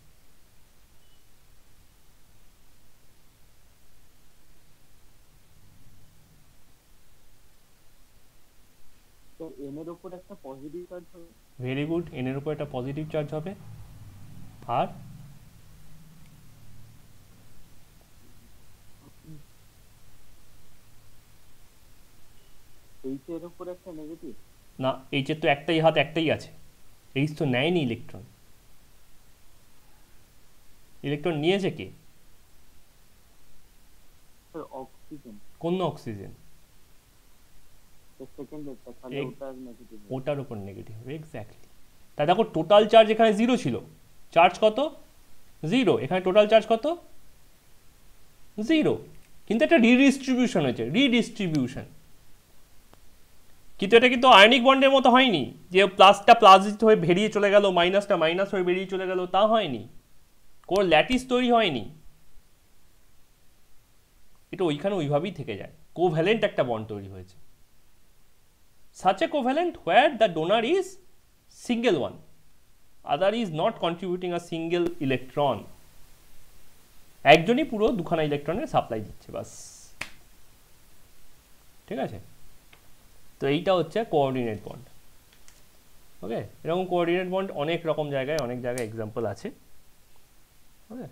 তো n এর উপর একটা পজিটিভ চার্জ হবে। ভেরি গুড, এন এর উপর একটা পজিটিভ চার্জ হবে। আর h এর উপর একটা নেগেটিভ। না, এইচের তো একটাই হাত, একটাই আছে, এইচ তো নেয়নি ইলেকট্রন। ইলেকট্রন নিয়েছে কে? Sir oxygen. কোন অক্সিজেন? সেকেন্ডেরটা, তাহলে ওটা নেগেটিভ হবে। ওটার উপর নেগেটিভ হবে, এক্স্যাক্টলি। তাই দেখো টোটাল চার্জ এখানে 0 ছিল, চার্জ কত? 0। এখানে টোটাল চার্জ কত? 0। কিন্তু একটা রিডিস্ট্রিবিউশন হয়েছে, রিডিস্ট্রিবিউশন। কিন্তু এটা কিন্তু আয়নিক বন্ডের মতো হয়নি যে প্লাসটা প্লাস হয়ে বেরিয়ে চলে গেল, মাইনাসটা মাইনাস হয়ে বেরিয়ে চলে গেল, তা হয়নি। কোনো ল্যাটিস তৈরি হয়নি, এটা ওইখানে ওইভাবেই থেকে যায়। কোভ্যালেন্ট একটা বন্ড তৈরি হয়েছে, such a covalent where the donor is single one, other is not contributing a single electron, একজনই পুরো দুখানা ইলেকট্রনের সাপ্লাই দিচ্ছে, বাস। ঠিক আছে, তো এইটা হচ্ছে কোঅর্ডিনেট বন্ড। ওকে, এরকম কোঅর্ডিনেট বন্ড অনেক রকম জায়গায়, অনেক জায়গায় এক্সাম্পল আছে। ওকে,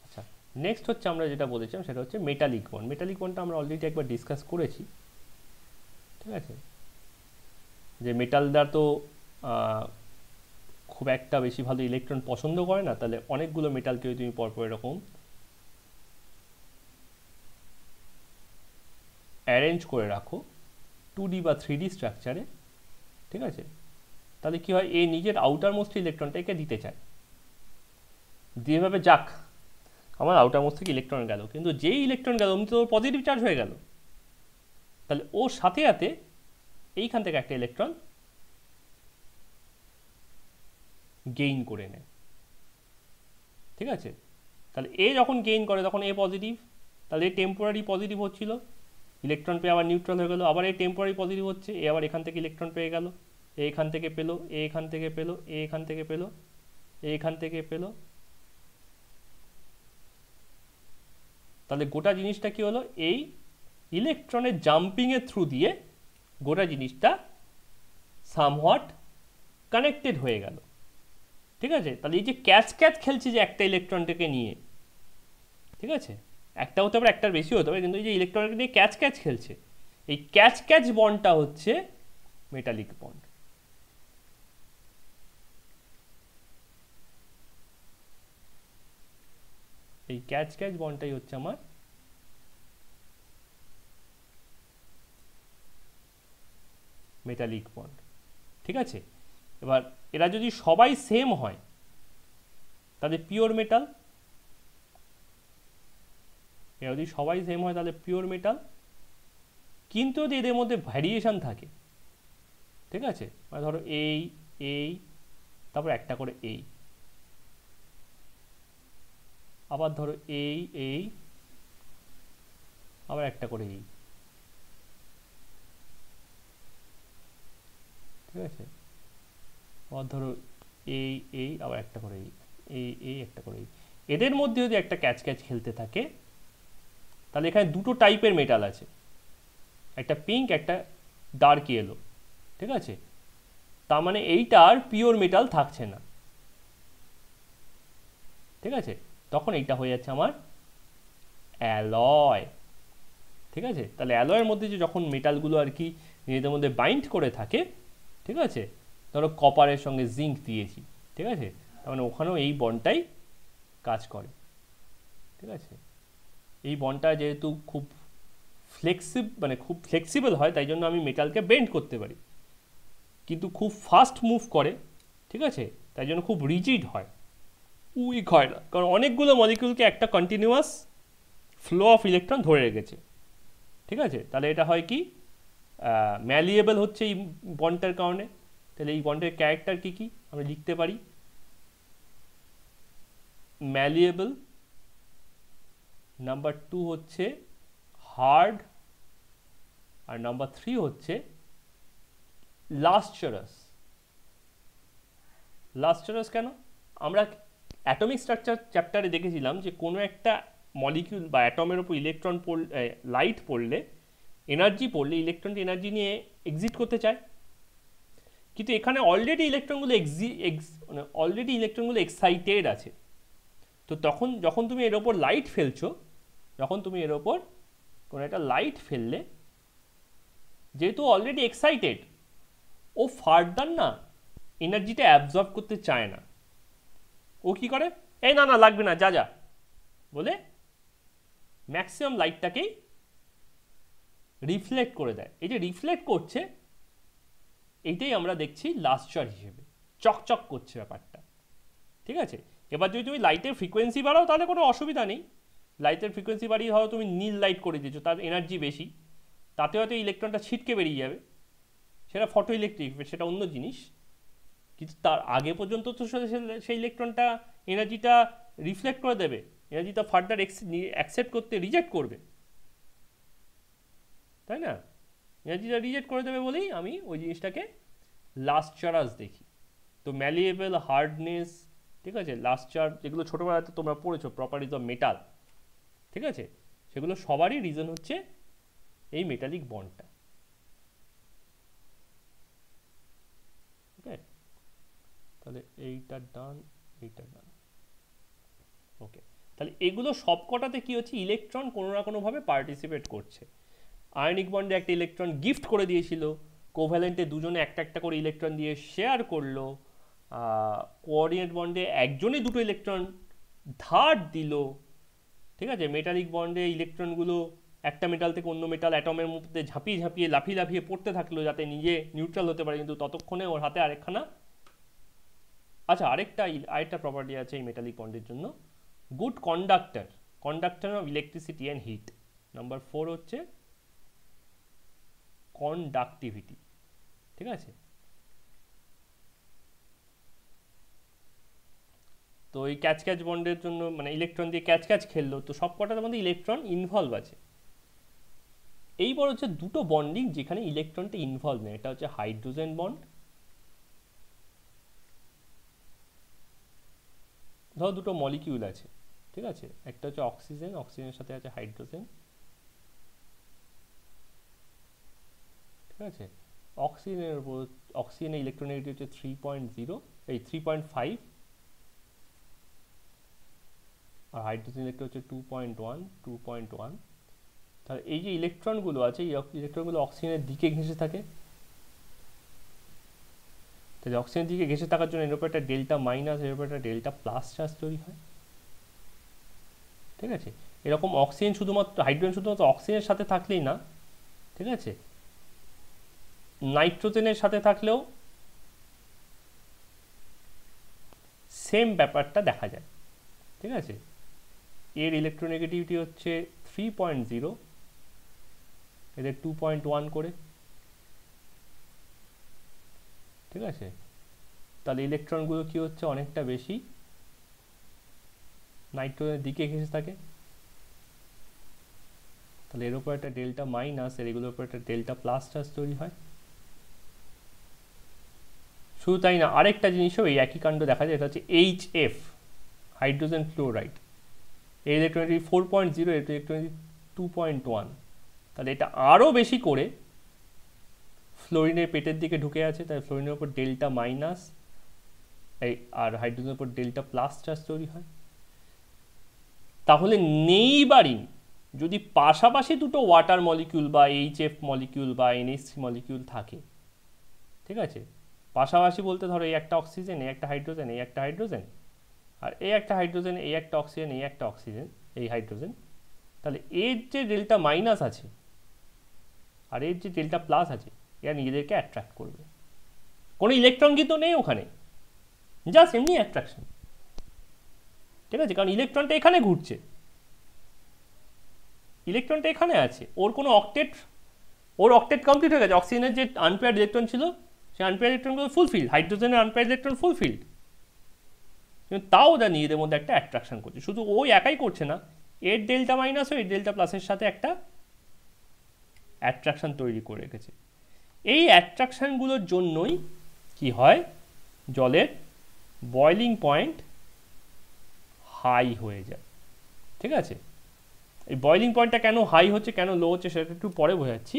আচ্ছা, নেক্সট হচ্ছে আমরা যেটা বলেছিলাম সেটা হচ্ছে মেটালিক বন্ড। মেটালিক বন্ডটা আমরা অলরেডি একবার ডিসকাস করেছি। ঠিক আছে, যে মেটালটা তো খুব একটা বেশি ভালো ইলেকট্রন পছন্দ করে না, তাহলে অনেকগুলো মেটালকে তুমি পরপর এরকম অ্যারেঞ্জ করে রাখো 2D বা 3D স্ট্রাকচারে। ঠিক আছে, তাহলে কি হয়, এই নিজের আউটার মোস্ট ইলেকট্রনটা একে দিতে চায়, দিয়ে ভাবে যাক আমার আউটার মোস্ট থেকে ইলেকট্রন গেল, কিন্তু যেই ইলেকট্রন গেল অমনি তো পজিটিভ চার্জ হয়ে গেল, তাহলে ওর সাথে সাথে এইখান থেকে একটা ইলেকট্রন গেইন করে নেয়। ঠিক আছে, তাহলে এ যখন গেইন করে তখন এ পজিটিভ, তাহলে এ টেম্পোরারি পজিটিভ হচ্ছিল, ইলেকট্রন পেয়ে আবার নিউট্রাল হয়ে গেল, আবার এ টেম্পোরারি পজিটিভ হচ্ছে, এ আবার এখান থেকে ইলেকট্রন পেয়ে গেল, এ এখান থেকে পেলো, এ এখান থেকে পেলো, এ এখান থেকে পেলো, এ এখান থেকে পেলো। তাহলে গোটা জিনিসটা কি হলো, এই ইলেকট্রনের জাম্পিংয়ের থ্রু দিয়ে গোটা জিনিসটা সামহট কানেক্টেড হয়ে গেল। ঠিক আছে, তাহলে এই যে ক্যাচ ক্যাচ খেলছে যে একটা ইলেকট্রনটাকে নিয়ে, ঠিক আছে, একটা হতে পারে, একটার বেশি হতে পারে, কিন্তু এই যে ইলেকট্রনকে নিয়ে ক্যাচ ক্যাচ খেলছে, এই ক্যাচ ক্যাচ বন্ডটা হচ্ছে মেটালিক বন্ড। এই ক্যাচ ক্যাচ বন্ডটাই হচ্ছে আমার মেটালিক বন্ড। ঠিক আছে, এবার এরা যদি সবাই সেম হয় তাহলে পিওর মেটাল, এরা যদি সবাই সেম হয় তাহলে পিওর মেটাল। কিন্তু যদি এদের মধ্যে ভ্যারিয়েশন থাকে, ঠিক আছে, মানে ধরো এই এই তারপর একটা করে এই, আবার ধরো এই এই আবার একটা করে এই, ঠিক আছে, আবার ধরো এই এই আবার একটা করে এই, এই এই একটা করে এই, এদের মধ্যে যদি একটা ক্যাচ ক্যাচ খেলতে থাকে তাহলে এখানে দুটো টাইপের মেটাল আছে, একটা পিঙ্ক একটা ডার্ক ইয়েলো। ঠিক আছে, তার মানে এইটা আর পিওর মেটাল থাকছে না। ঠিক আছে, তখন এইটা হয়ে যাচ্ছে আমার অ্যালয়। ঠিক আছে, তাহলে অ্যালয়ের মধ্যে যে যখন মেটালগুলো আর কি নিজেদের মধ্যে বাইন্ড করে থাকে, ঠিক আছে, ধরো কপারের সঙ্গে জিঙ্ক দিয়েছি, ঠিক আছে, তার মানে ওখানেও এই বন্ডটাই কাজ করে। ঠিক আছে, এই বন্ডটা যেহেতু খুব খুব ফ্লেক্সিবল হয়, তাই জন্য আমি মেটালকে বেন্ড করতে পারি, কিন্তু খুব ফাস্ট মুভ করে, ঠিক আছে, তাই জন্য খুব রিজিড হয়, উইক হয় না, কারণ অনেকগুলো মলিকিউলকে একটা কন্টিনিউয়াস ফ্লো অফ ইলেকট্রন ধরে রেখেছে। ঠিক আছে, তাহলে এটা হয় কি, ম্যালিয়েবল হচ্ছে এই বন্ডটার কারণে। তাহলে এই বন্ডের ক্যারেক্টার কি কি আমি লিখতে পারি, ম্যালিয়েবল, নাম্বার 2 হচ্ছে হার্ড, আর নাম্বার 3 হচ্ছে লাস্টারাস। লাস্টারাস কেন, আমরা অ্যাটমিক স্ট্রাকচার চ্যাপ্টারে দেখেছিলাম যে কোনো একটা মলিকিউল বা অ্যাটমের ওপর ইলেকট্রন লাইট পড়লে, এনার্জি পড়লে, ইলেকট্রনটি এনার্জি নিয়ে এক্সিট করতে চায়। কিন্তু এখানে অলরেডি ইলেকট্রনগুলো এক্সাইটেড আছে। তো তখন যখন তুমি এর ওপর লাইট ফেলছো, যখন তুমি এর ওপর কোনো একটা লাইট ফেললে, যেহেতু অলরেডি এক্সাইটেড, ও ফার্দার না এনার্জিটা অ্যাবজর্ব করতে চায় না। ও কি করে, এই না না লাগবে না, যা যা বলে ম্যাক্সিমাম লাইটটাকেই রিফ্লেক্ট করে দেয়। এই যে রিফ্লেক্ট করছে, এইটাই আমরা দেখছি লাস্টার হিসেবে, চকচক করছে ব্যাপারটা। ঠিক আছে, এবার যদি তুমি লাইটের ফ্রিকোয়েন্সি বাড়াও তাহলে কোনো অসুবিধা নেই। লাইটের ফ্রিকোয়েন্সি বাড়িয়ে হয়তো তুমি নীল লাইট করে দিয়েছো, তার এনার্জি বেশি, তাতে হয়তো ইলেকট্রনটা ছিটকে বেরিয়ে যাবে, সেটা ফটো ইলেকট্রিক, সেটা অন্য জিনিস। কিন্তু তার আগে পর্যন্ত তো সেই ইলেকট্রনটা এনার্জিটা রিফ্লেক্ট করে দেবে, এনার্জিটা ফার্দার অ্যাকসেপ্ট করতে রিজেক্ট করবে, তাই না? এনার্জিটা রিজেক্ট করে দেবে বলেই আমি ওই জিনিসটাকে লাস্টারাস দেখি। তো ম্যালিয়েবল, হার্ডনেস, ঠিক আছে, লাস্টার, যেগুলো ছোটোবেলাতে তোমরা পড়েছো, প্রপার্টিজ অফ মেটাল, ঠিক আছে, সেগুলো সবারই রিজন হচ্ছে এই মেটালিক বন্ডটা। ওকে, তাহলে এইটা ডান, এইটা ডান। ওকে, তাহলে এগুলো সবকটাতে কি হচ্ছে, ইলেকট্রন কোনো না কোনোভাবে পার্টিসিপেট করছে। আয়নিক বন্ডে একটা ইলেকট্রন গিফট করে দিয়েছিল, কোভ্যালেন্টে দুজনে একটা একটা করে ইলেকট্রন দিয়ে শেয়ার করলো, কোঅর্ডিনেট বন্ডে একজনই দুটো ইলেকট্রন ধার দিল, ঠিক আছে। মেটালিক বন্ডে ইলেকট্রনগুলো একটা মেটাল থেকে অন্য মেটাল অ্যাটমের মধ্যে ঝাঁপিয়ে ঝাঁপিয়ে লাফিয়ে লাফিয়ে পড়তে থাকলো যাতে নিজে নিউট্রাল হতে পারে, কিন্তু ততক্ষণে ওর হাতে আরেকখানা, আচ্ছা আরেকটা প্রপার্টি আছে এই মেটালিক বন্ডের জন্য, good conductor of electricity and heat. Number 4 হচ্ছে কন্ডাক্টিভিটি, ঠিক আছে। তো এই ক্যাচ বন্ডের জন্য, মানে ইলেকট্রন দিয়ে ক্যাচ খেললো, তো সব কটার মধ্যে ইলেকট্রন ইনভলভ আছে। এইবার হচ্ছে দুটো বন্ডিং যেখানে ইলেকট্রনটা ইনভলভ নেই, এটা হচ্ছে হাইড্রোজেন বন্ড। ধরো দুটো মলিকিউল আছে, ঠিক আছে, একটা হচ্ছে অক্সিজেন, অক্সিজেনের সাথে আছে হাইড্রোজেন, ঠিক আছে। অক্সিজেনের ইলেকট্রনেগেটিভ হচ্ছে 3.5, আর হাইড্রোজেন ইলেকট্রন হচ্ছে 2.1। তাহলে এই যে ইলেকট্রনগুলো আছে, এই ইলেকট্রনগুলো অক্সিজেনের দিকে ঘেঁষে থাকে, তাহলে অক্সিজেনের দিকে ঘেঁষে থাকার জন্য এর উপর একটা ডেল্টা মাইনাস, এর উপর একটা ডেল্টা প্লাস চার্জ তৈরি হয়, ঠিক আছে। এরকম অক্সিজেন শুধুমাত্র, হাইড্রোজেন শুধুমাত্র অক্সিজেনের সাথে থাকলেই না, ঠিক আছে, নাইট্রোজেনের সাথে থাকলেও সেম ব্যাপারটা দেখা যায়, ঠিক আছে। এর ইলেকট্রোনেগেটিভিটি হচ্ছে 3.0, এদের 2.1 করে, ঠিক আছে। তাহলে ইলেকট্রনগুলো কি হচ্ছে, অনেকটা বেশি নাইট্রোজেনের দিকে ঘেঁষে থাকে, তাহলে এর উপর একটা ডেল্টা মাইনাস, এর এগুলোর উপর একটা ডেল্টা প্লাস চার্জ তৈরি হয়। শুধু তাই না, আরেকটা জিনিসও এই একই কাণ্ড দেখা যায়, এটা হচ্ছে HF, হাইড্রোজেন ফ্লোরাইড। এই ইলেকট্রনিটি 4.0, এর ইলেকট্রনিটি 2.1, তাহলে এটা আরও বেশি করে ফ্লোরিনের পেটের দিকে ঢুকে আছে, তাই ফ্লোরিনের উপর ডেল্টা মাইনাস, আর হাইড্রোজেনের উপর ডেল্টা প্লাস চার্জ তৈরি হয়। তাহলে নেইবারিং যদি পাশাপাশি দুটো ওয়াটার মলিকিউল বা HF মলিকিউল বা NH3 মলিকিউল থাকে, ঠিক আছে, পাশাপাশি বলতে ধরো এই একটা অক্সিজেন, এই একটা হাইড্রোজেন, এই একটা হাইড্রোজেন, আর এই একটা হাইড্রোজেন, এই একটা অক্সিজেন, এই একটা অক্সিজেন, এই হাইড্রোজেন, তাহলে এর যে ডেল্টা মাইনাস আছে আর এর যে ডেল্টা প্লাস আছে, এরা নিজেদেরকে অ্যাট্রাক্ট করবে। কোনো ইলেকট্রন কিন্তু নেই ওখানে, জাস্ট এমনি অ্যাট্রাকশন, ঠিক আছে, কারণ ইলেকট্রনটা এখানে ঘুরছে, ইলেকট্রনটা এখানে আছে, ওর কোনো ওর অক্টেট কমপ্লিট হয়ে গেছে, অক্সিজেনের যে আনপেয়ার্ড ইলেকট্রন ছিল সেই আনপেয়ার্ড ইলেকট্রনগুলো ফুলফিল্ড, হাইড্রোজেনের আনপেয়ার্ড ইলেকট্রন ফুলফিল্ড, কিন্তু তাও ওরা নিজেদের মধ্যে একটা অ্যাট্রাকশন করছে। শুধু ওই একাই করছে না, এর ডেল্টা মাইনাস ও এর ডেল্টা প্লাসের সাথে একটা অ্যাট্রাকশন তৈরি করে রেখেছে। এই অ্যাট্রাকশনগুলোর জন্যই কি হয়, জলের বয়লিং পয়েন্ট হাই হয়ে যায়, ঠিক আছে। এই বয়লিং পয়েন্টটা কেন হাই হচ্ছে কেন লো হচ্ছে সেটা একটু পরে বোঝাচ্ছি,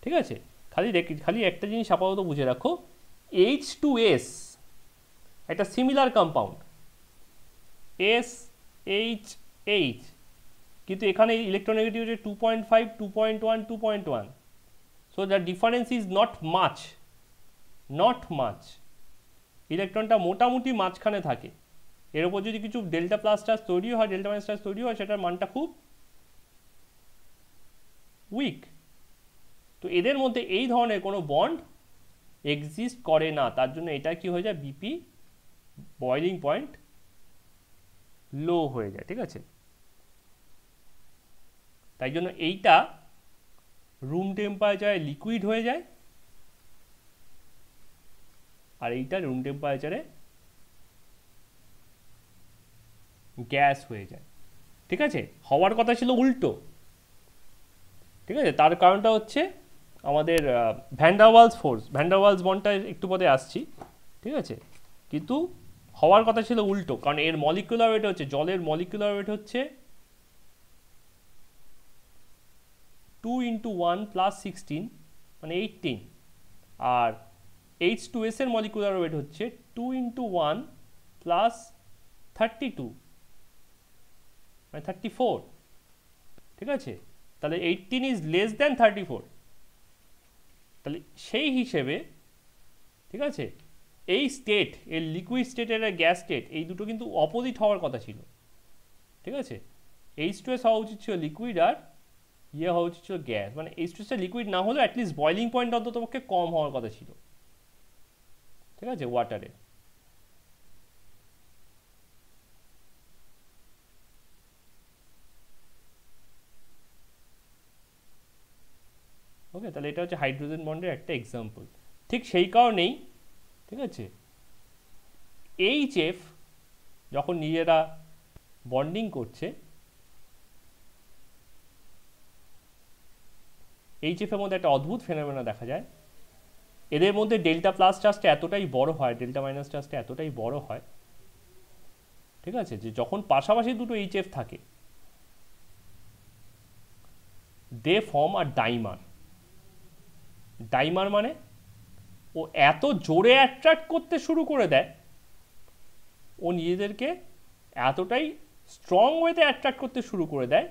ঠিক আছে। খালি একটা জিনিস আপাতত বুঝে রাখো, H2S একটা সিমিলার কম্পাউন্ড, SH8, কিন্তু এখানে ইলেকট্রোনেগেটিভ হচ্ছে 2.5, 2.1, 2.1, so the difference is not much. ইলেকট্রনটা মোটামুটি মাঝখানে থাকে, এর উপর যদি কিছু ডেল্টা প্লাস চার্জ তৈরি হয়, ডেল্টা মাইনাস চার্জ তৈরি হয়, সেটার মানটা খুব উইক। তো এদের মধ্যে এই ধরনের কোনো বন্ড এক্সিস্ট করে না, তার জন্য এটা কি হয়ে যায়, বিপি বয়লিং পয়েন্ট লো হয়ে যায়, ঠিক আছে। তাই জন্য এইটা রুম টেম্পারেচারে লিকুইড হয়ে যায়, আর এইটা রুম টেম্পারেচারে গ্যাস হয়ে যায়, ঠিক আছে। হওয়ার কথা ছিল উল্টো, ঠিক আছে। তার কারণটা হচ্ছে আমাদের van der Waals force, van der Waals বন্ডটা একটু পরে আসছি, ঠিক আছে। কিন্তু হওয়ার কথা ছিল উল্টো, কারণ এর মলিকুলার ওয়েট হচ্ছে, জলের মলিকুলার ওয়েট হচ্ছে 2 × 1 + 16 মানে 18, আর H2S এর মলিকুলার ওয়েট হচ্ছে 2 × 1 + 32 মানে 34, ঠিক আছে। তাহলে 18 ইজ লেস দ্যান 34, তাহলে সেই হিসেবে, ঠিক আছে, এই স্টেট, এর লিকুইড স্টেট আর গ্যাস স্টেট, এই দুটো কিন্তু অপোজিট হওয়ার কথা ছিল, ঠিক আছে। H2S হওয়া উচিত ছিল লিকুইড, আর ইয়ে হওয়া উচিত ছিল গ্যাস, মানে H2S লিকুইড না হলেও অ্যাটলিস্ট বয়লিং পয়েন্ট অন্তত পক্ষে কম হওয়ার কথা ছিল, ঠিক আছে, ওয়াটারে। ওকে, তাহলে এটা হচ্ছে হাইড্রোজেন বন্ডের একটা এক্সাম্পল। ঠিক সেই কারণেই, ঠিক আছে, HF যখন নিজেরা বন্ডিং করছে, HF এর মধ্যে একটা অদ্ভুত ফেনোমেনা দেখা যায়। এদের মধ্যে ডেল্টা প্লাস চার্জটা এতটাই বড় হয়, ডেল্টা মাইনাস চার্জটা এতটাই বড় হয়, ঠিক আছে, যে যখন পাশাপাশি দুটো HF থাকে, দে ফর্ম আর ডাইমার। ডাইমার মানে ও এত জোরে অ্যাট্রাক্ট করতে শুরু করে দেয়, ও নিজেদেরকে এতটাই স্ট্রং ওয়েতে অ্যাট্রাক্ট করতে শুরু করে দেয়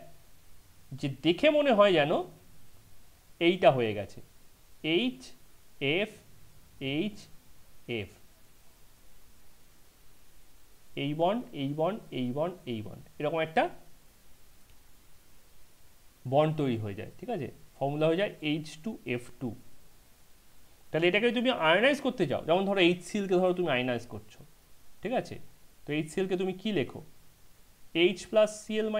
যে দেখে মনে হয় যেন এইটা হয়ে গেছে, HF, HF, এই বন্ড, এই বন্ড, এই বন্ড, এই বন্ড, এরকম একটা বন্ড তৈরি হয়ে যায়, ঠিক আছে। ফর্মুলা হয়ে যায় H2F2। তাহলে এটাকে তুমি আয়নাইজ করতে চাও, যেমন ধরো HCl কে ধরো তুমি আয়নাইজ করছো, ঠিক আছে। তো HCl কে তুমি কি লেখো, H + Cl-,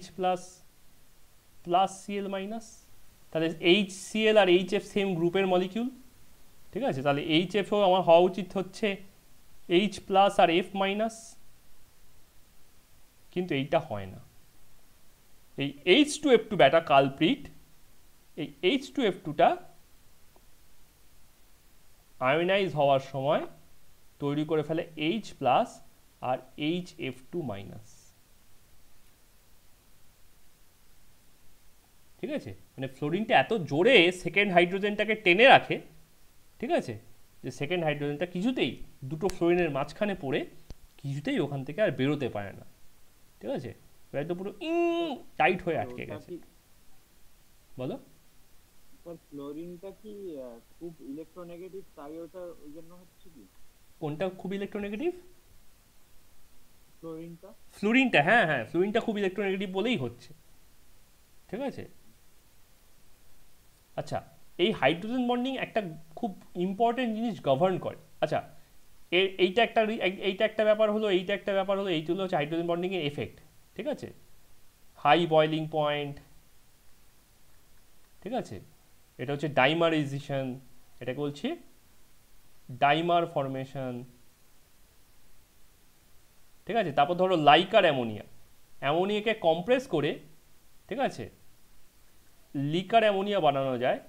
H + Cl-, তাহলে HCl আর HF সেম গ্রুপের মলিকিউল, ঠিক আছে। তাহলে HFও আমার হওয়া উচিত হচ্ছে H+ আর F-, কিন্তু এইটা হয় না। এই H2F2 ব্যাটা কালপ্রিট, এই H2F2টা আয়নাইজ হওয়ার সময় তৈরি করে ফেলে H+ আর HF2-, ঠিক আছে। মানে ফ্লোরিনটা এত জোরে সেকেন্ড হাইড্রোজেনটাকে টেনে রাখে, ঠিক আছে, যে সেকেন্ড হাইড্রোজেনটা কিছুতেই দুটো ফ্লোরিনের মাঝখানে পড়ে কিছুতেই ওখান থেকে আর বেরোতে পারে না, ঠিক আছে। তো পুরো টাইট হয়ে আটকে গেছে। বলো স্যার, ফ্লোরিনটা কি খুব ইলেকট্রোনেগেটিভ, তাই ওটা ওই জন্য হচ্ছে কি? কোনটা খুব ইলেকট্রোনেগেটিভ? ফ্লোরিনটা। ফ্লোরিনটা, হ্যাঁ হ্যাঁ, ফ্লোরিনটা খুব ইলেকট্রোনেগেটিভ বলেই হচ্ছে, ঠিক আছে। আচ্ছা, এই হাইড্রোজেন বন্ডিং একটা খুব ইম্পর্টেন্ট জিনিস গভর্ন করে। আচ্ছা, এইটা একটা ব্যাপার হলো, এইটা একটা ব্যাপার হলো, এইগুলো হচ্ছে হাইড্রোজেন বন্ডিং এর এফেক্ট, ঠিক আছে। হাই বয়লিং পয়েন্ট, ঠিক আছে, এটা হচ্ছে ডাইমারাইজেশন, এটাকে বলছি ডাইমার ফরমেশন, ঠিক আছে। তারপর ধরো লাইকার অ্যামোনিয়া, অ্যামোনিয়াকে কম্প্রেস করে, ঠিক আছে, লিকার অ্যামোনিয়া বানানো যায়,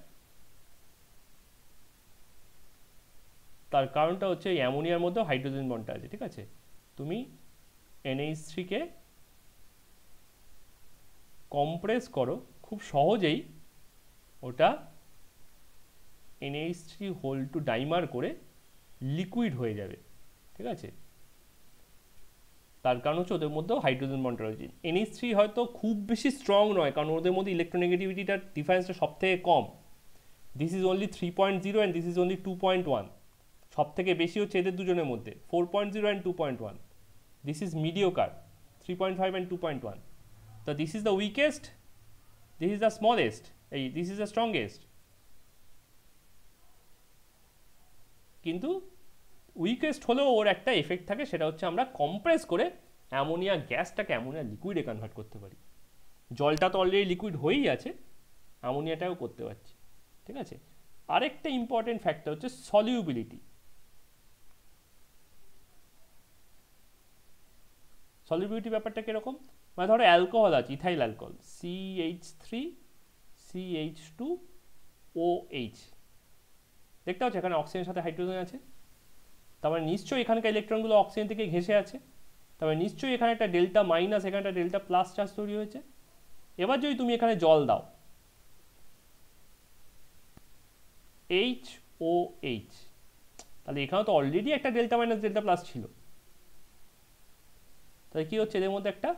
তার কারণটা হচ্ছে এই অ্যামোনিয়ার মধ্যেও হাইড্রোজেন বন্ডটা আছে, ঠিক আছে। তুমি NH3 কে কম্প্রেস করো, খুব সহজেই ওটা NH3 হোল টু ডাইমার করে লিকুইড হয়ে যাবে, ঠিক আছে। তার কারণ হচ্ছে ওদের মধ্যেও হাইড্রোজেন বন্ড রয়েছে। NH3 হয়তো খুব বেশি স্ট্রং নয়, কারণ ওদের মধ্যে ইলেকট্রোনেগেটিভিটিটার ডিফারেন্সটা সব থেকে কম। This is only 3.0 and this is only 2.1। সব থেকে বেশি হচ্ছে এদের দুজনের মধ্যে 4.0 and 2.1। This is mediocre 3.5 and 2.1। তো this is the weakest, this is the smallest, this is the strongest. কিন্তু উইকেস্ট হলেও ওর একটা এফেক্ট থাকে, সেটা হচ্ছে আমরা কম্প্রেস করে অ্যামোনিয়া গ্যাসটাকে অ্যামোনিয়া লিকুইডে কনভার্ট করতে পারি। জলটা তো অলরেডি লিকুইড হয়েই আছে, অ্যামোনিয়াটাও করতে পারছি, ঠিক আছে। আরেকটা ইম্পর্টেন্ট ফ্যাক্টর হচ্ছে সলিউবিলিটি। সলিউবিলিটি ব্যাপারটা কিরকম, মানে ধরো অ্যালকোহল আছে, ইথাইল অ্যালকোহল CH3CH2OH, দেখতে পাচ্ছ এখানে অক্সিজেনের সাথে হাইড্রোজেন আছে, তার মানে নিশ্চয়ই এখানকার ইলেকট্রনগুলো অক্সিজেন থেকে ঘেঁষে আছে, তার মানে নিশ্চয়ই এখানে একটা ডেল্টা মাইনাস, এখানে একটা ডেল্টা প্লাস চার্জ তৈরি হয়েছে। এবার যদি তুমি এখানে জল দাও HOH, তাহলে এখানে তো অলরেডি একটা ডেল্টা মাইনাস ডেল্টা প্লাস ছিল, তাহলে কি হচ্ছে এদের মধ্যে একটা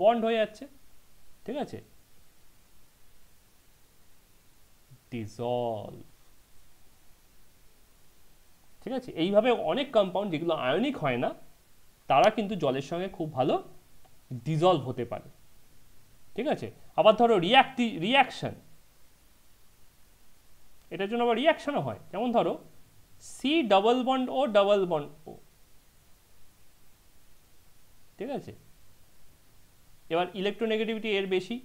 বন্ড হয়ে যাচ্ছে, ঠিক আছে। ডিসলভ, ঠিক আছে। এইভাবে অনেক কম্পাউন্ড যেগুলো আয়নিক হয় না তারা কিন্তু জলের সঙ্গে খুব ভালো ডিসলভ হতে পারে, ঠিক আছে। আবার ধরো রিয়াকশন, এটার জন্য আবার রিয়াকশনও হয়, যেমন ধরো C+O, ঠিক আছে। এবার ইলেকট্রোনেগেটিভিটি এর বেশি,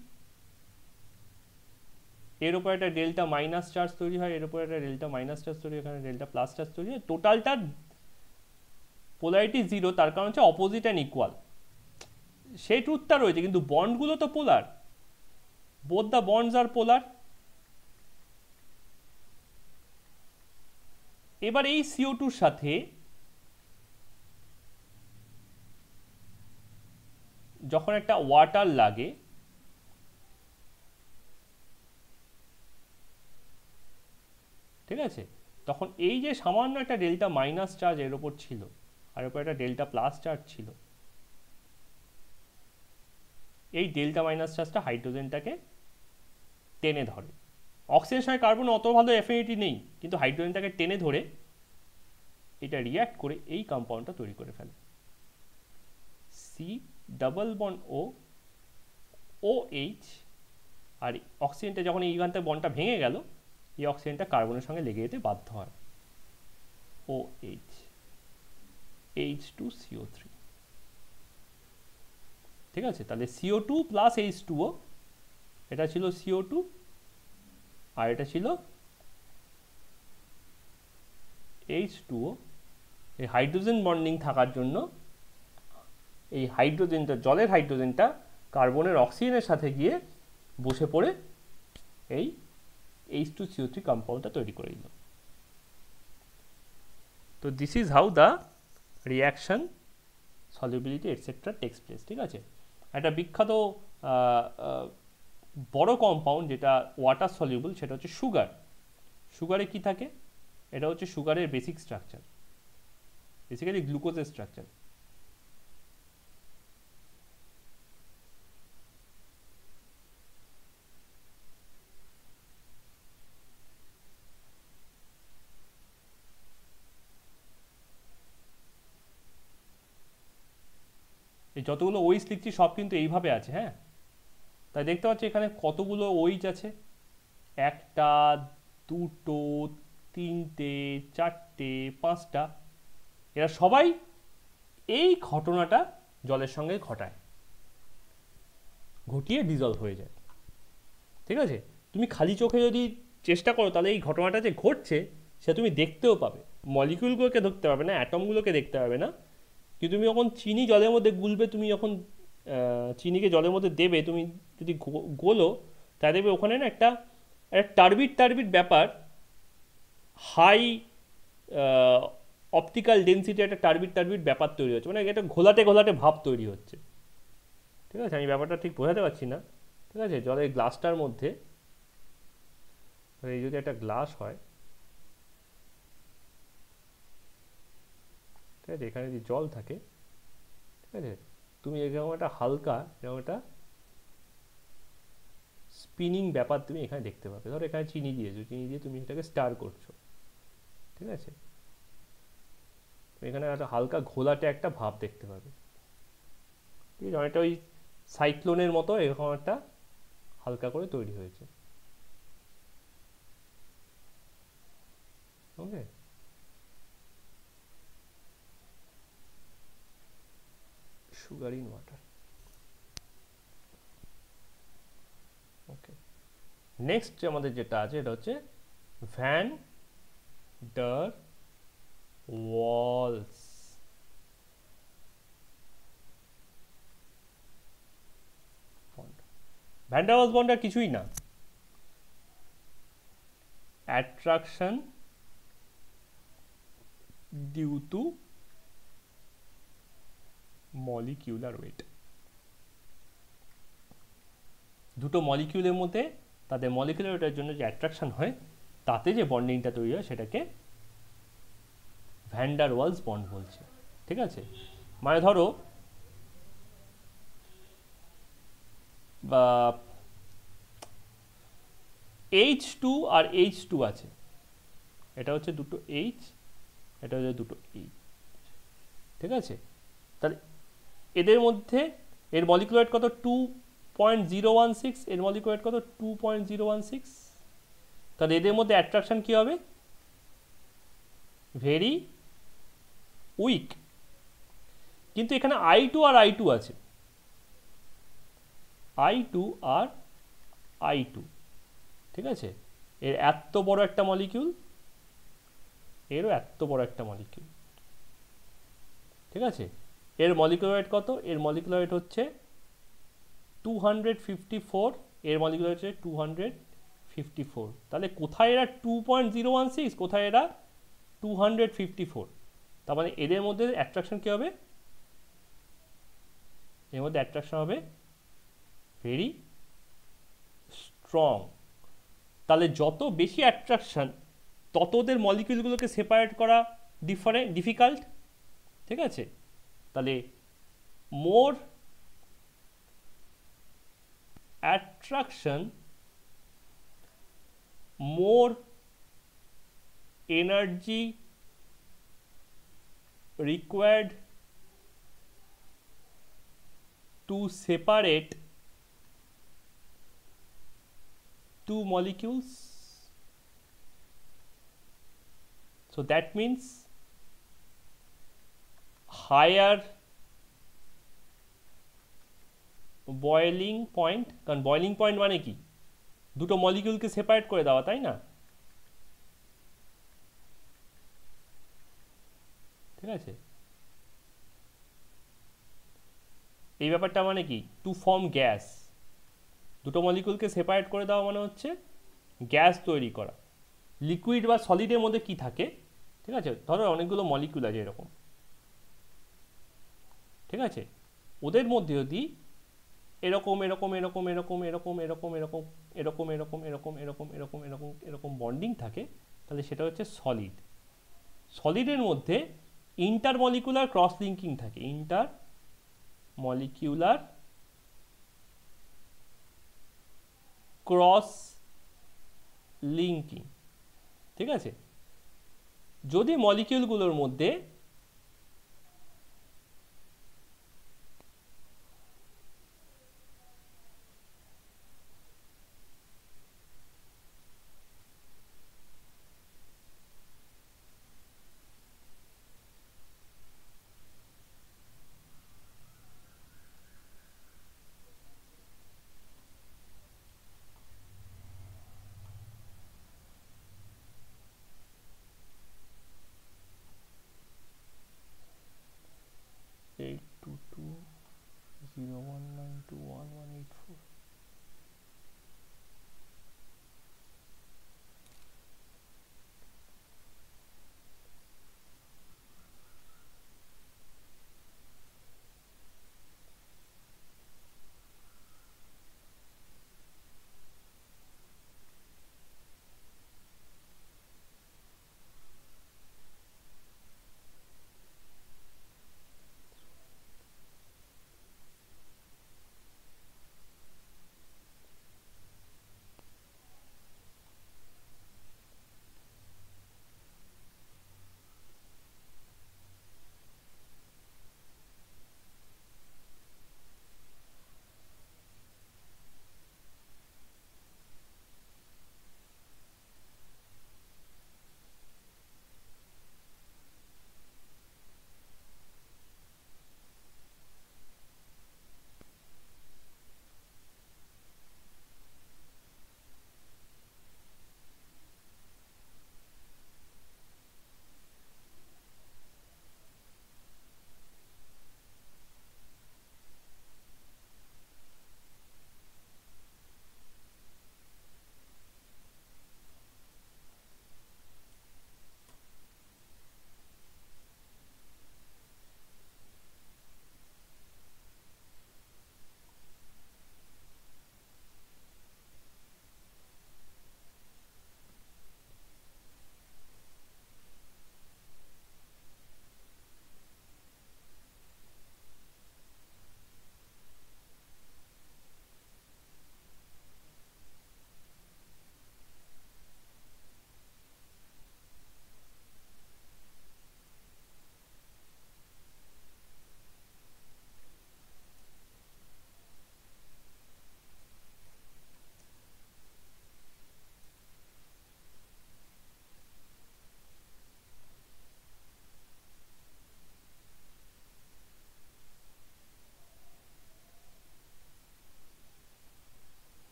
এর উপর একটা ডেল্টা মাইনাস চার্জ তৈরি হয়, এর উপর একটা ডেল্টা মাইনাস চার্জ তৈরি হয়, এখানে ডেল্টা প্লাস চার্জ তৈরি হয়, টোটালটার পোলারিটি জিরো, তার কারণ হচ্ছে অপোজিট অ্যান্ড ইকুয়াল, সেই ট্রুথটা রয়েছে, কিন্তু বন্ডগুলো তো পোলার, বোথ দ্য বন্ডস আর পোলার। এবার এই CO2-র সাথে যখন একটা ওয়াটার লাগে, ঠিক আছে, তখন এই যে সামান্য একটা ডেল্টা মাইনাস চার্জ এর ওপর ছিল আর এর উপর একটা ডেল্টা প্লাস চার্জ ছিল, এই ডেল্টা মাইনাস চার্জটা হাইড্রোজেনটাকে টেনে ধরে। অক্সিজেনের সঙ্গে কার্বন অত ভালো অ্যাফিনিটি নেই, কিন্তু হাইড্রোজেনটাকে টেনে ধরে এটা রিয়্যাক্ট করে এই কম্পাউন্ডটা তৈরি করে ফেলে। C+O OH, আর অক্সিজেনটা যখন এইখান থেকে বন্ডটা ভেঙে গেল, এই অক্সিজেনটা কার্বনের সঙ্গে লেগে যেতে বাধ্য হয়, OH, H2CO3, ঠিক আছে। তাহলে CO2 প্লাস H2O, এটা ছিল CO2 আর এটা ছিল H2O। এই হাইড্রোজেন বন্ডিং থাকার জন্য এই হাইড্রোজেনটা, জলের হাইড্রোজেনটা কার্বনের অক্সিজেনের সাথে গিয়ে বসে পড়ে এই H2CO3 কম্পাউন্ডটা তৈরি করে দিল। তো this is how the reaction, solubility etcetera takes place, ঠিক আছে। একটা বিখ্যাত বড় কম্পাউন্ড যেটা ওয়াটার সলিউবল, সেটা হচ্ছে সুগার। সুগারে কি থাকে, এটা হচ্ছে সুগারের বেসিক স্ট্রাকচার, বেসিক্যালি গ্লুকোজের স্ট্রাকচার। এই যতগুলো ওইচ লিখছি সব কিন্তু এইভাবে আছে, হ্যাঁ। তাই দেখতে পাচ্ছি এখানে কতগুলো ওইচ আছে, একটা, দুটো, তিনটে, চারটে, পাঁচটা। এরা সবাই এই ঘটনাটা জলের সঙ্গে ঘটায়, ঘটিয়ে ডিজলভ হয়ে যায়, ঠিক আছে। তুমি খালি চোখে যদি চেষ্টা করো তাহলে এই ঘটনাটা যে ঘটছে সেটা তুমি দেখতেও পাবে, মলিকিউলগুলোকে দেখতে পাবে না, অ্যাটমগুলোকে দেখতে পাবে না, কিন্তু তুমি যখন চিনি জলের মধ্যে গুলবে, তুমি যখন চিনিকে জলের মধ্যে দেবে, তুমি যদি গোলো, তাই দেখবে ওখানে না একটা টার্বিড ব্যাপার হাই অপটিক্যাল ডেন্সিটি একটা টার্বিট টার্বিট ব্যাপার তৈরি হচ্ছে, মানে একটা ঘোলাটে ঘোলাটে ভাব তৈরি হচ্ছে। ঠিক আছে, আমি ব্যাপারটা ঠিক বোঝাতে পারছি না। ঠিক আছে, জলের গ্লাসটার মধ্যে এই যদি একটা গ্লাস হয়, ঠিক আছে, এখানে যদি জল থাকে, ঠিক আছে, তুমি এরকম একটা হালকা এরকম একটা স্পিনিং ব্যাপার তুমি এখানে দেখতে পাবে। ধরো এখানে চিনি দিয়েছো, চিনি দিয়ে তুমি এটাকে স্টার করছো, ঠিক আছে, এখানে একটা হালকা ঘোলাটে একটা ভাব দেখতে পাবে। ঠিক আছে, অনেকটা ওই সাইক্লোনের মতো এরকম একটা হালকা করে তৈরি হয়েছে। Okay, sugar in water. Okay, next আমাদের যেটা আছে এটা হচ্ছে van der Waals. Van der Waals বন্ডটা কিছুই না, attraction due to molecular weight. দুটো মলিকিউলের মধ্যে তাদের মলিকিউলার ওয়েটের জন্য যে অ্যাট্রাকশন হয়, তাতে যে বন্ডিংটা তৈরি হয় সেটাকে ভ্যান ডার ওয়ালস বন্ড বলছে। ঠিক আছে, মানে ধরো বা H2 আর H2 আছে, এটা হচ্ছে দুটো H, এটা হচ্ছে দুটো H। ঠিক আছে, তাহলে এদের মধ্যে এর মলিকুলার কত 2.016, এর মলিকুলার কত 2.016, তাহলে এদের মধ্যে অ্যাট্রাকশন কি হবে? Very weak. কিন্তু এখানে I2 আর I2 আছে, I2 আর I2। ঠিক আছে, এর এত বড় একটা মলিকিউল, এরও এত বড় একটা মলিকিউল। ঠিক আছে, এর মলিকুলার ওয়েট কত? এর মলিকুলার ওয়েট হচ্ছে 254, এর মলিকুলার হচ্ছে 254। তাহলে কোথায় এরা 2.016, কোথায় এরা 254? তার মানে এদের মধ্যে অ্যাট্রাকশন কি হবে? এর মধ্যে অ্যাট্রাকশন হবে ভেরি স্ট্রং। তাহলে যত বেশি অ্যাট্রাকশন, তত ওদের মলিকিউলগুলোকে সেপারেট করা ডিফিকাল্ট। ঠিক আছে, তাহলে more attraction, more energy required to separate two molecules. So that means higher boiling point, কারণ বয়লিং পয়েন্ট মানে কি? দুটো মলিকিউলকে সেপারেট করে দেওয়া, তাই না? ঠিক আছে, এই ব্যাপারটা মানে কি? টু ফর্ম গ্যাস, দুটো মলিকিউলকে সেপারেট করে দেওয়া মানে হচ্ছে গ্যাস তৈরি করা। লিকুইড বা সলিডের মধ্যে কি থাকে? ঠিক আছে, ধরো অনেকগুলো মলিকিউল আছে এরকম, ঠিক আছে, ওদের মধ্যে যদি এরকম এরকম এরকম এরকম এরকম এরকম এরকম এরকম এরকম এরকম এরকম এরকম এরকম এরকম বন্ডিং থাকে, তাহলে সেটা হচ্ছে সলিড। সলিডের মধ্যে ইন্টার মলিকুলার ক্রস লিঙ্কিং থাকে, ইন্টার মলিকিউলার ক্রস লিঙ্কিং। ঠিক আছে, যদি মলিকিউলগুলোর মধ্যে এইট টু টু 019211184,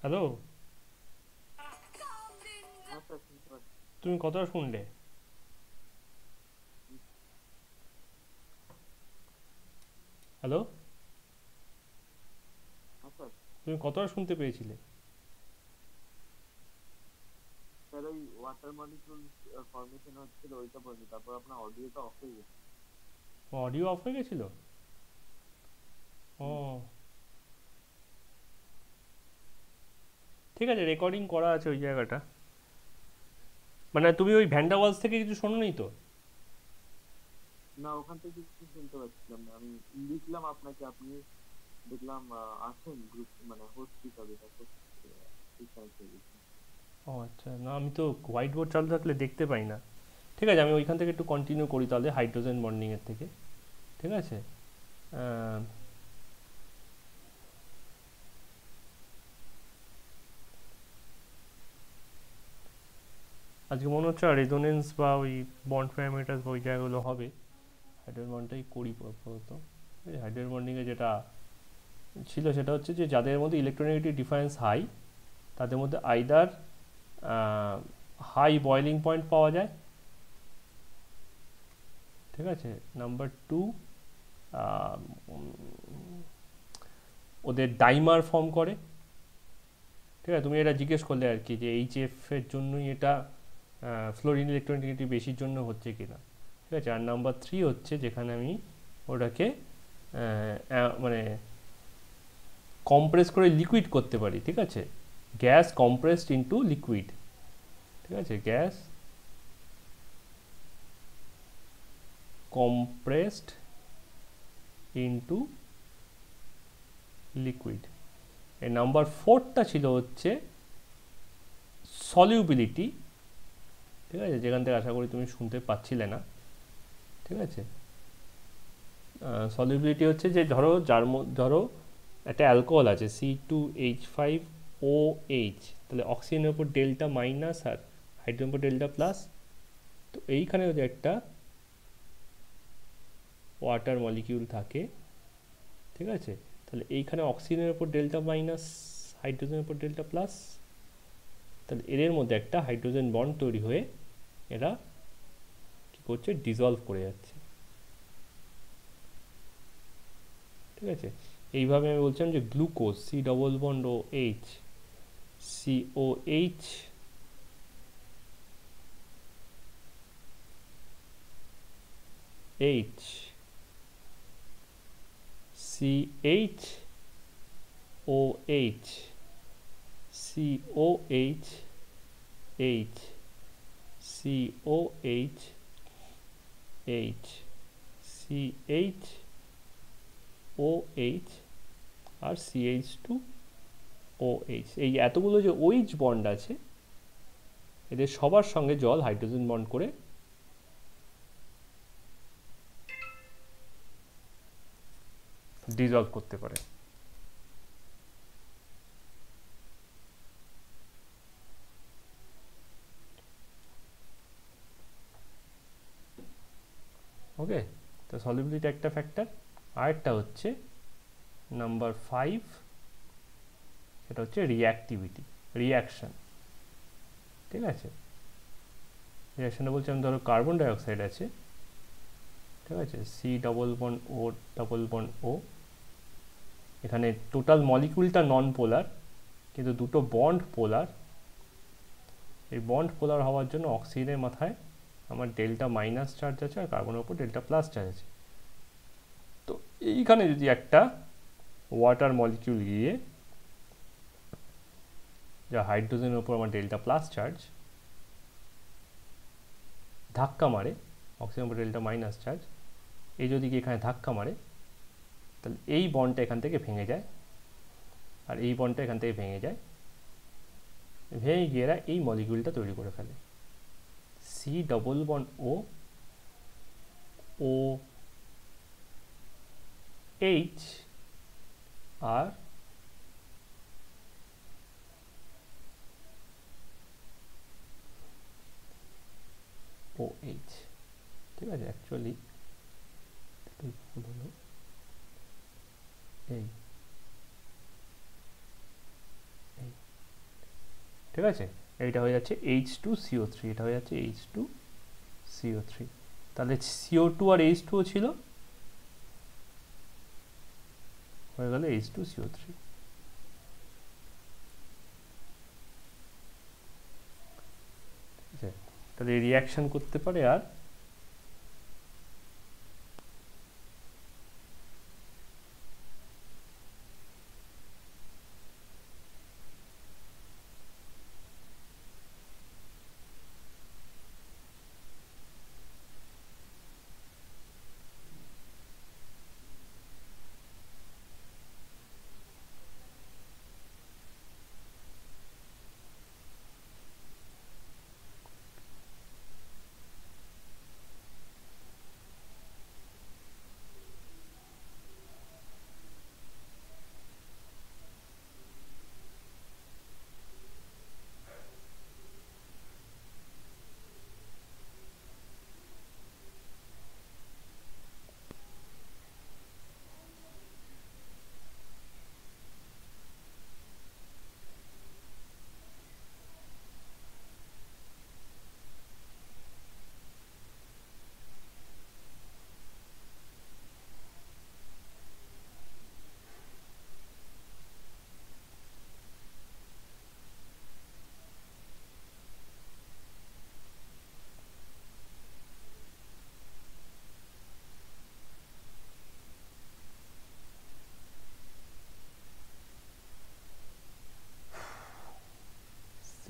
হ্যালো, হ্যাঁ স্যার শুনতে পাচ্ছি। তুমি কতটা শুনলে? হ্যালো, হ্যাঁ স্যার। তুমি কতটা শুনতে পেয়েছিলে? স্যার ওই ওয়াটার মলিকুল ফর্মেশন হচ্ছিল ওইটা বলি, তারপর আপনার অডিওটা অফ হয়ে গেছে। অডিও অফ হয়ে গেছিল? হুম। ও, ঠিক আছে, রেকর্ডিং করা আছে ওই জায়গাটা। মানে তুমি ওই ভ্যান্ডাওয়ালস থেকে কিছু শোনোনি তো? না, ওখান থেকে কিছু শুনতে পাচ্ছিলাম না। আমি লিখলাম আপনাকে, আপনি দেখলাম আছেন গ্রুপ মানে হোস্ট হিসাবে, তারপর ডিসকানেক্ট হয়ে গেছে। ও আচ্ছা, না আমি তো হোয়াইট বোর্ড চালু থাকলে দেখতে পাই না। ঠিক আছে, আমি ওইখান থেকে একটু কন্টিনিউ করি তাহলে হাইড্রোজেন বন্ডিংয়ের থেকে। ঠিক আছে। আহ, আজকে মনে হচ্ছে রেজোনেন্স বা ওই বন্ড প্যারামিটার বা ওই জায়গাগুলো হবে। হাইড্রোজেন বন্ডটাই করি প্রথমত। হাইড্রোজেন বন্ডিংয়ে যেটা ছিল সেটা হচ্ছে যে যাদের মধ্যে ইলেকট্রোনেগেটিভ ডিফারেন্স হাই তাদের মধ্যে আইদার হাই বয়েলিং পয়েন্ট পাওয়া যায়, ঠিক আছে। নাম্বার টু, ওদের ডাইমার ফর্ম করে। ঠিক আছে, তুমি এটা জিজ্ঞেস করলে আর কি যে এইচএফ এর জন্যই এটা ফ্লোরিন ইলেকট্রোনেগেটিভ বেশির জন্য হচ্ছে কিনা। ঠিক আছে। আর নাম্বার থ্রি হচ্ছে যেখানে আমি ওটাকে মানে কম্প্রেস করে লিকুইড করতে পারি। ঠিক আছে, গ্যাস কম্প্রেসড ইনটু লিকুইড। ঠিক আছে, গ্যাস কম্প্রেসড ইনটু লিকুইড। এই নাম্বার ফোরটা ছিল হচ্ছে সলিউবিলিটি। ঠিক আছে, যেখান থেকে আশা করি তুমি শুনতে পাচ্ছিলে না। ঠিক আছে, সলিউবিলিটি হচ্ছে যে ধরো ধরো একটা অ্যালকোহল আছে C2H5OH, তাহলে অক্সিজেনের উপর ডেল্টা মাইনাস আর হাইড্রোজেনের উপর ডেল্টা প্লাস। তো এইখানে যদি একটা ওয়াটার মলিকিউল থাকে, ঠিক আছে, তাহলে এইখানে অক্সিজেনের উপর ডেল্টা মাইনাস হাইড্রোজেনের উপর ডেল্টা প্লাস, তাহলে এদের মধ্যে একটা হাইড্রোজেন বন্ড তৈরি হয়ে এরা কী করছে, ডিজলভ করে যাচ্ছে। ঠিক আছে, এইভাবে আমি বলছিলাম যে glucose C double bond OH COH H CH OH COH H COH H CH OH আর CH2OH, এই এতগুলো যে OH বন্ড আছে এদের সবার সঙ্গে জল হাইড্রোজেন বন্ড করে ডিজলভ করতে পারে। ওকে, তো সলিবিলিটি একটা ফ্যাক্টর। আরেকটা হচ্ছে নাম্বার 5, সেটা হচ্ছে রিঅ্যাক্টিভিটি, রিঅ্যাকশন। ঠিক আছে, রিঅ্যাকশনে বলছি আমি ধরো কার্বন ডাইঅক্সাইড আছে, ঠিক আছে, C ডবল বন্ড O এখানে টোটাল মলিকিউলটা নন পোলার কিন্তু দুটো বন্ড পোলার। এই বন্ড পোলার হওয়ার জন্য অক্সিজেনের মাথায় আমার ডেল্টা মাইনাস চার্জ আছে আর কার্বনের উপর ডেল্টা প্লাস চার্জ আছে। তো এইখানে যদি একটা ওয়াটার মলিকিউল গিয়ে যা হাইড্রোজেনের উপর আমার ডেল্টা প্লাস চার্জ ধাক্কা মারে, অক্সিজেনের উপর ডেল্টা মাইনাস চার্জ, এই যদি কি এখানে ধাক্কা মারে তাহলে এই বন্ডটা এখান থেকে ভেঙে যায় আর এই বন্ডটা এখান থেকে ভেঙে যায়, ভেঙে গিয়ে এরা এই মলিকিউলটা তৈরি করে ফেলে C ডবল বন্ড OH আর OH। ঠিক আছে, অ্যাকচুয়ালি ভুল হলো, এই এই ঠিক আছে, এইটা হয়ে যাচ্ছে H2CO3, এটা হয়ে যাচ্ছে H2CO3। তাহলে CO2 আর H2 ছিল, হয়ে গেল H2CO3। ঠিক আছে, তাহলে রিয়াকশন করতে পারে আর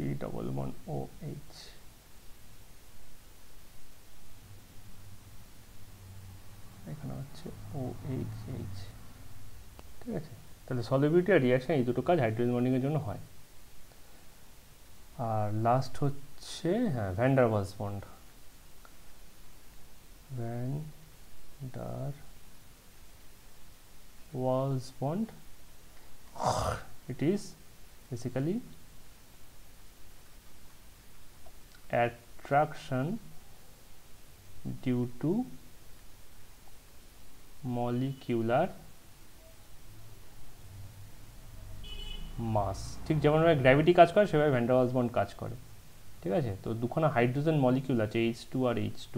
C=OH। এখানে হচ্ছে OHH। ঠিক আছে, তাহলে সলিবিলিটি আর রিয়াকশন এই দুটো কাজ হাইড্রোজেন বন্ডিংয়ের জন্য হয়। আর লাস্ট হচ্ছে হ্যাঁ van der Waals bond. Van der Waals bond, it is basically attraction due to molecular mass. ঠিক যেমনভাবে গ্র্যাভিটি কাজ করে সেভাবে ভ্যান ডার ওয়ালস বন্ড কাজ করে। ঠিক আছে, তো দুখানা হাইড্রোজেন মলিকিউল আছে H2 আর H2,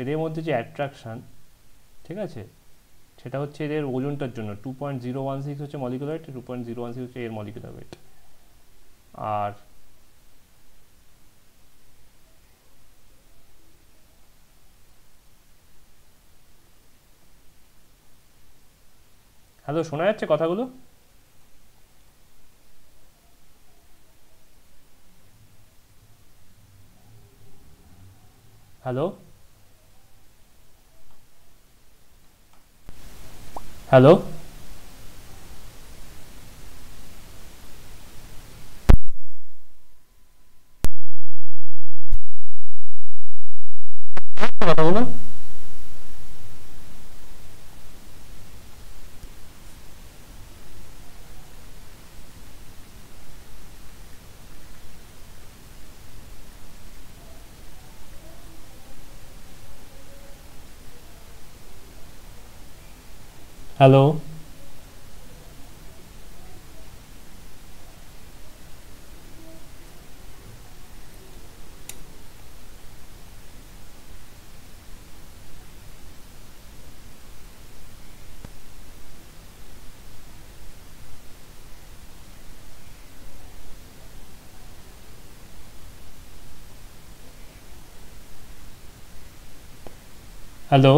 এদের মধ্যে যে অ্যাট্রাকশান, ঠিক আছে, সেটা হচ্ছে এদের ওজনটার জন্য 2.016 হচ্ছে মলিকুলার ওয়েট, 2.016 হচ্ছে এর মলিকুলার ওয়েট। আর হ্যালো, শোনা যাচ্ছে কথাগুলো? হ্যালো হ্যালো কথাগুলো? Hello hello